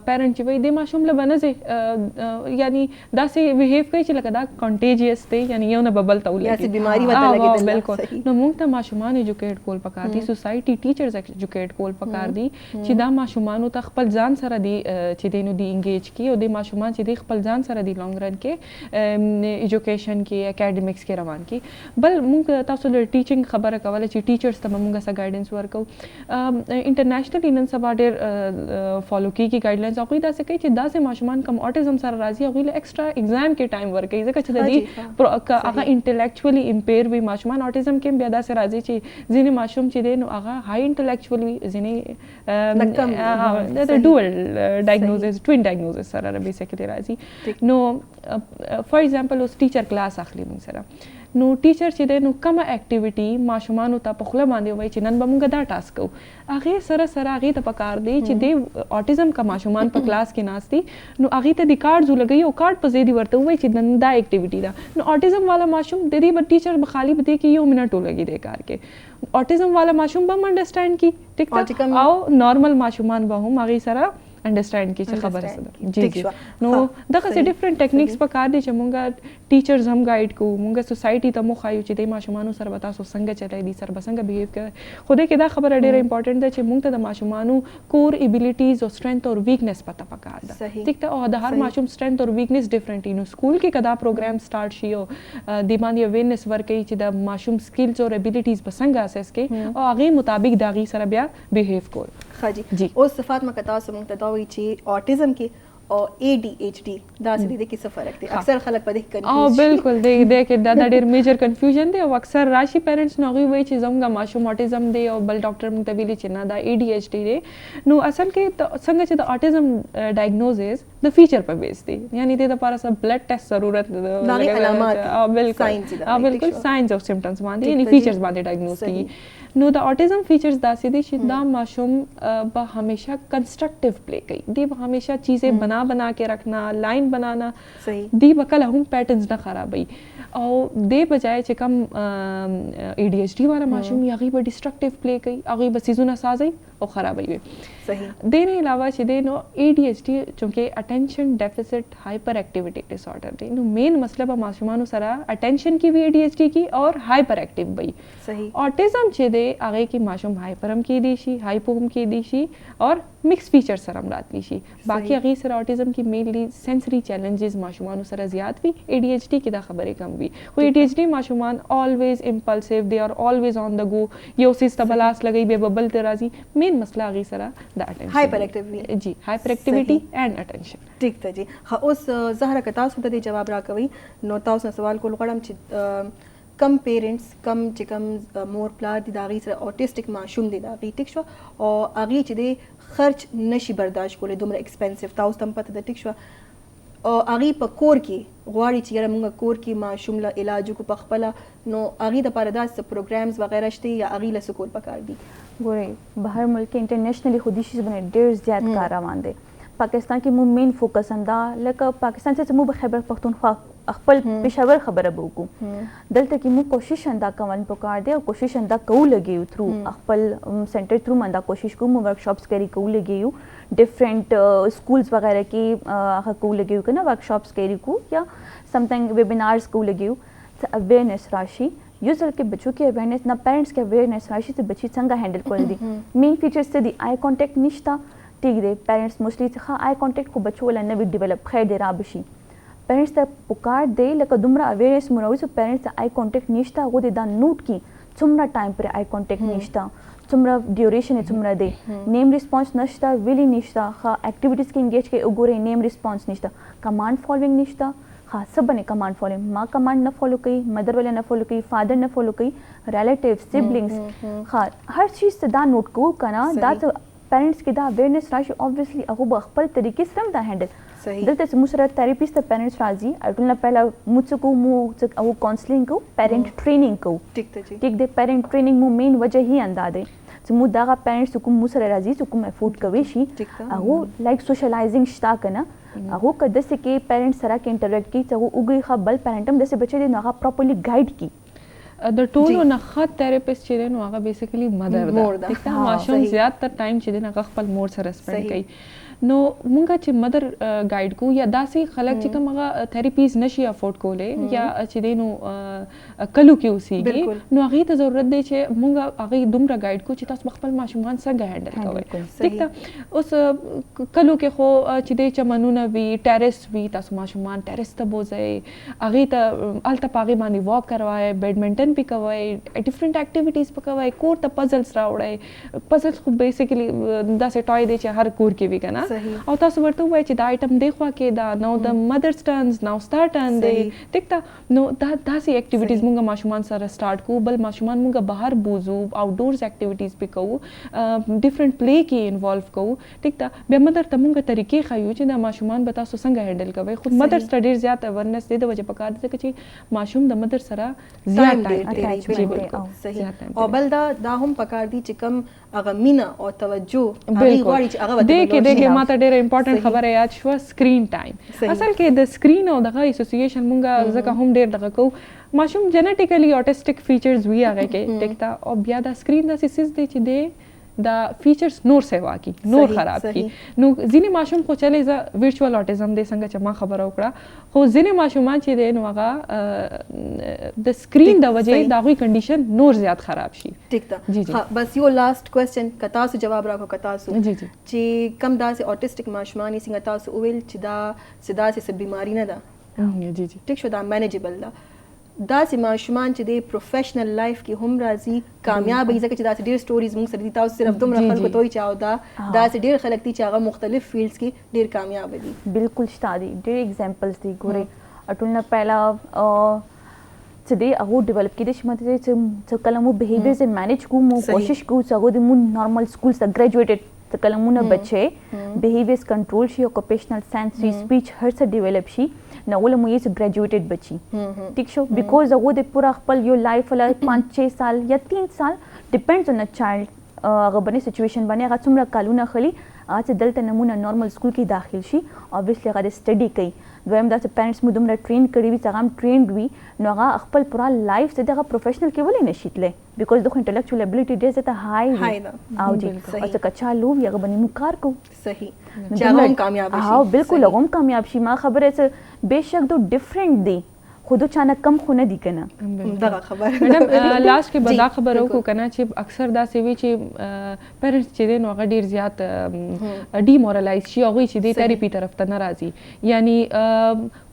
S2: पेरेंट ची वही दे माशूम ल बने से यानी दा से बिहेव कई चला कदा कंटेजियस थे यानी ये ना बबल तौले
S1: या से बीमारी बता लगे तो
S2: बिल्कुल नो मुंग ता माशूमान एजुकेट कोल पकार दी सोसाइटी टीचर्स एजुकेट कोल पकार दी ची दा माशूमानो ता खपल जान सरा दी ची देनु दी एंगेज की और दे माशूमान ची दी खपल जान सरा दी लॉन्ग रन के एजुकेशन की एकेडमिक्स के रवान की बल मुंग तासो टीचिंग खबर कवाले ची टीचर्स ता मुंग सा गाइडेंस वर्क इंटरनेशनल इनन सब डेर फॉलो की गाइडलाइंस अकोई दा से कई ची दा से माशूमान कम ऑटिज्म सारा राजी अगले एक्स्ट्रा एग्जाम के टाइम वर्क है जका छदी आगा इंटेलेक्चुअली इंपेयर भी माशूमान ऑटिज्म के बेदा से राजी छी जिने माशूम छी दे नो आगा हाई इंटेलेक्चुअली जिने the dual diagnosis twin diagnosis सारा बेसिकली राजी नो फॉर एग्जांपल उस टीचर क्लास आखली मुन सरा नो टीचर ची दे नो कम एक्टिविटी माशूमान ता पखला बांधे वई चिनन बमुंगा दा टास्क को आगे सरा आगे त पकार दे ची दे ऑटिज्म का माशूमान पर क्लास के नास्ती नो आगे त दी कार्ड जो लगई ओ कार्ड पर जेदी वर्ते वई चिनन दा एक्टिविटी दा नो ऑटिज्म वाला माशूम दे दी टीचर बखाली बते कि यो मिनट लगी दे कार के ऑटिज्म वाला माशूम बम अंडरस्टैंड की ठीक ता आओ नॉर्मल माशूमान बहुम आगे सरा अंडरस्टैंड की खबर है जी नो दका से डिफरेंट टेक्निक्स पर कार दे चमुंगा टीचर्स हम गाइड को मुंगा सोसाइटी त मो खायु ची दे माशूमानु सर बता सो संग चले दी सर बसंग बिहेव कर खुदे के दा खबर अडेर इंपॉर्टेंट द चे मुंग त माशूमानु कोर एबिलिटीज और स्ट्रेंथ और वीकनेस पता पकार दा ठीक त और द हर माशूम स्ट्रेंथ और वीकनेस डिफरेंट इनो स्कूल के कदा प्रोग्राम स्टार्ट शियो दिमानी अवेयरनेस वर्क की ची द माशूम स्किल्स और एबिलिटीज बसंग असेस के और आगे मुताबिक दागी सर बिया बिहेव को
S1: खाजी जी उस सिफात में कता से मुंग त ची ऑटिज्म की और ADHD दासरी दे किस फर्क थे अक्सर खलक पर देख कंफ्यूज
S2: बिल्कुल देख के दादा डेर मेजर कंफ्यूजन दे और अक्सर राशि पेरेंट्स नगी वही चीजंगा माशूम ऑटिज्म दे और बल डॉक्टर मुतबिली चिना दा ADHD दे नो असल के संग च the autism diagnosis the feature पर बेस्ड थी यानी दे द पारा सब ब्लड टेस्ट जरूरत बिल्कुल साइंस ऑफ सिम्टम्स बांधे यानी फीचर्स बांधे डायग्नोस की नो द ऑटिज्म फीचर्स दासी दी शिदा माशूम ब हमेशा कंस्ट्रक्टिव प्ले कई दी हमेशा चीजें बना के रखना लाइन बनाना सही दी बकल हम पैटर्न्स ना खराब है और दे बजाय चिकम ADHD वाला माशूम या गई डिस्ट्रक्टिव प्ले कई अगी बसीजु ना साजई और खराब है सही देने अलावा चिदे नो ADHD चूंकि attention deficit hyper activity disorder they know main मसला बा माशूमानु सरा अटेंशन की भी ADHD की और हाइपर एक्टिव बई सही ऑटिज्म चिदे आगे की माशूम हाइपरम की दीशी हाइपोम की दीशी और मिक्स फीचर सरम रात लीशी बाकी अगी सर ऑटिज्म की मेनली सेंसरी चैलेंजेस माशूमानु सरा ज़्यादा भी ADHD की दा खबरें कम भी वो ADHD माशूमान always impulsive they are always on the go यो सिस तबलास लगई बे बबल तेराजी मेन मसला आगे सरा द अटेंशन
S1: हाइपर एक्टिविटी
S2: जी हाइपर एक्टिविटी एंड अटेंशन
S1: ठीक था जी हाँ उस ज़हरा कतास होता दे जवाब रा कवई नोता उसने सवाल को लुकड़म کم پیرنټس کم چې کم مور پلار دي د هغې سره اوټیسټک ماشوم دی د هغې ټیک شوه او هغې چې دی خرچ نشي برداشت کولی دومره ایکسپنسیو تاسو ته هم پته ده ټیک شوه او هغې په کور کې غواړي چې یاره موږ کور کې ماشوم له علاج وکړو په خپله نو هغې دپاره داسې پروګرامز وغیره شته یا هغې له څه کول پکار دي
S3: ګورئ بهر ملک کې انټرنیشنلی خو دې شیز باندې ډېر زیات کار روان دی پاکستان کې مو مین فوکس هم دا لکه پاکستان څخه مو به خیبر پښتونخوا خپل پېښور خبره به وکړو دلته کې مو کوشش اندا کول پکار دی او کوشش اندا کوو لګیو تھرو خپل سنټر تھرو مندا کوشش کوو مو ورکشاپس کری کوو لګیو ډیفرنٹ سکولز وغیرہ کې هغه کوو لګیو کنه ورکشاپس کری کو یا समथिंग वेबिनार्स को लगियो अवेयरनेस राशि यो सल के बच्चों की अवेयरनेस ना पेरेंट्स के अवेयरनेस राशि से बच्ची संगा हैंडल कर दी मेन फीचर्स से दी आई कांटेक्ट निश्ता ठीक दे पेरेंट्स मोस्टली खा आई कांटेक्ट को बच्चों वाला नवी डेवलप खैर दे राबशी पेरेंट्स तक पुकार दे लका दुमरा अवेयरनेस मुरावी सो पेरेंट्स आई कांटेक्ट निश्ता वो दे दा नोट की तुमरा टाइम पर आई कांटेक्ट निश्ता तुमरा ड्यूरेशन है तुमरा दे नेम रिस्पांस नश्ता विली निश्ता खा एक्टिविटीज के एंगेज के उगोरे नेम रिस्पांस निश्ता कमांड फॉलोइंग निश्ता हाँ सब बने कमांड फॉलो माँ कमांड न फॉलो करी मदर वाले न फॉलो करी फादर न फॉलो करी रिलेटिव सिबलिंग्स हाँ हर चीज़ से दा नोट को करना दा तो पेरेंट्स की दा अवेयरनेस राशि ऑब्वियसली अगो बखपल तरीके से हम दा हैंडल दलते से मुझसे थेरेपिस्ट पेरेंट्स राजी अटुलना पहला मुझसे को मुझसे वो काउंसलिंग को पेरेंट ट्रेनिंग को ठीक दे पेरेंट ट्रेनिंग मु मेन वजह ही अंदाज़े तो मु दागा पेरेंट्स को मुझसे राजी तो को अफोर्ड कवेशी अगो लाइक सोशलाइजिंग स्टा करना अगो कदसे के पेरेंट्स सरा के इंटरेक्ट की तो उगई खबल पेरेंटम जैसे बच्चे दे नागा प्रॉपर्ली गाइड की
S2: د ټولو نه ښه تھراپیست چې دی نو هغه بیسیکلی مدر ده ټیک ده ماشوم زیاتره ټایم چې دی هغه خپل مور سره سپینډ کوي نو مونږ چې مدر ګایډ کو یا داسې خلک چې کوم هغه تھراپیز نشي افورډ کولای یا چې دی نو کلو کې اوسېږي نو هغې ته ضرورت دی چې مونږ هغې دومره ګایډ کو چې تاسو خپل ماشومان څنګه هینډل کوئ ټیک ده اوس کلو کې خو چې دی چمنونه وي ټیرس وي تاسو ماشومان ټیرس ته بوځئ هغې ته هلته په هغې باندې واک کوئ بیډمنټن भी کوي ډیفرنٹ اکټیویټیز په کوي کور ته پزلز راوړئ پزلز خو بیسیکلی داسې ټای دی چې هر کور کې وي کنه او تاسو ورته وایئ چې دا آیټم دی خوا کې دا نو د مدرز ټرنز نو ستا ټرن دی ټیک ده نو دا داسې اکټیویټیز مونږ ماشومان سره سٹارټ کوو بل ماشومان مونږ بهر بوزو آوټ ډورز اکټیویټیز به کوو ډیفرنٹ پلی کې انوالو کوو ټیک ده بیا مدر ته مونږ طریقې ښیو چې دا ماشومان به تاسو څنګه هینډل کوئ خو مدر سره ډېر زیات اویرنس دی د وجې پکار دی چې ماشوم د مدر سره زیات ټایم
S1: صحیح او بل دا هم پکار دي چې کم هغه مینا او توجه
S2: بالکل دغه ماته ډېر امپورټنت خبره یاد شو سکرین ټایم اصل کې د سکرین او دغه اسوسییشن مونږه ځکه هم ډېر دغه کو ماشوم جنټیکلی اوټیسټک فیچرز وی هغه کې ټیک تا او بیا د سکرین د سیس دی چې دی دا فیچرز نور سیوا کی نور خراب کی نو ځینې ماشوم خو چلې ز ورچوال اوټیزم دی څنګه چې ما خبره وکړه خو ځینې ماشومان چې دی نو هغه د سکرین د وجې د هغوی کنډیشن نور زیات خراب شي
S1: ټیک ده بس یو لاست کوېسچن که تاسو جواب راکړو که تاسو چې کم داسې اوټیسټک ماشومان یې څنګه تاسو وویل چې دا داسې څه بیماري نه ده ټیک شو دا مینیجبل ده داسې ماشومان چې د پروفیشنل لایف کې هم راځي کامیاب وي ځکه چې داسې ډېر سټوریز موږ سره دي تاسو صرف دومره خلکو ته وایي چې او دا داسې ډېر خلک دي چې هغه مختلف فیلډز کې ډېر کامیاب دي
S3: بالکل شته دي ډېر ایگزامپلز دي ګورئ اټول نه پهلا چې دی هغه ډیولپ کېدای شي ماته چې کله مو بیهیویرز مینیج کوو مو کوشش کوو چې هغه د مو نارمل سکولز ته ګریجویټډ ته کله مونه بچي بیهیویرز کنټرول شي اوکوپیشنل سنسری سپیچ هر څه ډیولپ شي نو ول مو یې ګریجویټډ بچي ټیک شو بیکوز هغه د پورا خپل یو لایف له 5-6 سال یا 3 سال ډیپینډز اون ا چایلډ هغه باندې سچویشن باندې هغه څومره کالونه خلی چې دلته نمونه نارمل سکول کې داخل شي اوبویسلی هغه د سټډي کوي دویم دا چې پیرنټس مو دومره ټرین کړي وي چې هغه هم ټرینډ وي نو هغه خپل پورا لایف چې دغه پروفیشنل کې ولې نشي تللی بیکوز دغه انټلیکچوال ابیلیټي ډېر زیاته هاي وي او جی او چې کچا لو وي هغه باندې مو کار کوو
S1: صحیح چې هغه هم کامیاب شي
S3: ها بالکل هغه هم کامیاب شي ما خبره چې بهشک دو ډیفرنٹ دی خود چانه کم خو نه دي کنه
S1: دغه خبر
S2: میډم لاست کې به دا خبره وکړو کنه چې اکثر داسې وي چې پیرنټس چې دی نو هغه ډېر زیات ډیمورالایز شي هغوی چې دی تھراپي طرف ته نه راځي یعنی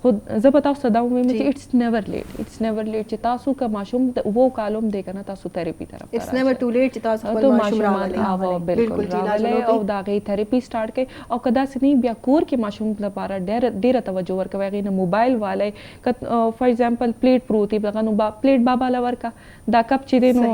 S2: خود زه به تاسو دا وایم
S1: جی.
S2: چې اټس نیور لیټ چې تاسو که ماشوم د وو کالم دی کنه تاسو تھراپي طرف ته
S1: اټس نیور ټو لیټ چې تاسو خپل
S2: تو
S1: ماشوم
S2: ماشومان
S1: راولئ
S2: بالکل
S1: جی، لاجواب
S2: راولئ
S1: دی.
S2: او دا غي تھراپي سٹارټ کړئ او کدا سنې بیا کور کې ماشوم لپاره ډېر توجه ورکوي غي نه موبایل والي فار ایگزامپل پلیټ پروتي دغه نو پلیټ بابا لورکا دا کپ چې دی نو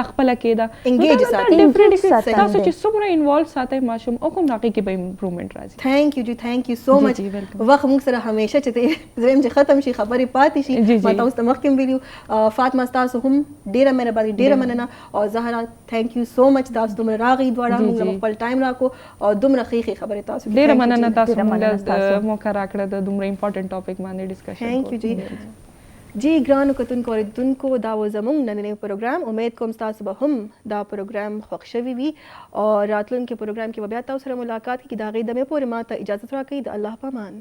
S2: د خپل کې دا
S1: Engage ساتي.
S2: ډیفرنٹ
S3: ساتي.
S2: تاسو چې څومره انوالو ساتي ماشوم او کوم راګي کې به امپروومنت راځي
S1: تھینک یو جی، تھینک یو سو
S2: جی،
S1: مچ.
S2: جی، welcome.
S1: وخت موږ سره همیشه چې زم چې ختم شي خبرې پاتې شي.
S2: جی، جی.
S1: ما تاسو ته مخکې ویلو فاطمه تاسو هم ډیره مهرباني، ډیره مننه. او زهرا تھینک یو سو مچ، تاسو دومره راغی دواړه
S2: جی،
S1: موږ
S2: جی.
S1: خپل ټایم راکو او دومره ښې خبرې تاسو کې.
S2: ډېر
S1: Thank you
S2: مننه
S1: جی.
S2: تاسو
S3: ډېره مننه
S2: موږ
S3: تاسو.
S2: موقع راکړه د دومره امپورټنت ټاپک باندې ډسکشن
S1: تھینک یو جی. جی ګرانو کتونکو اوریدونکو، دا و زموږ نننی پروګرام. امید کوم تاسو به هم دا پروګرام خوښ شوي وي او راتلونکي پروګرام کې به بیا تاسو سره ملاقات کیږي. د هغې دمې پورې ما ته اجازه راکړئ. د الله په امان.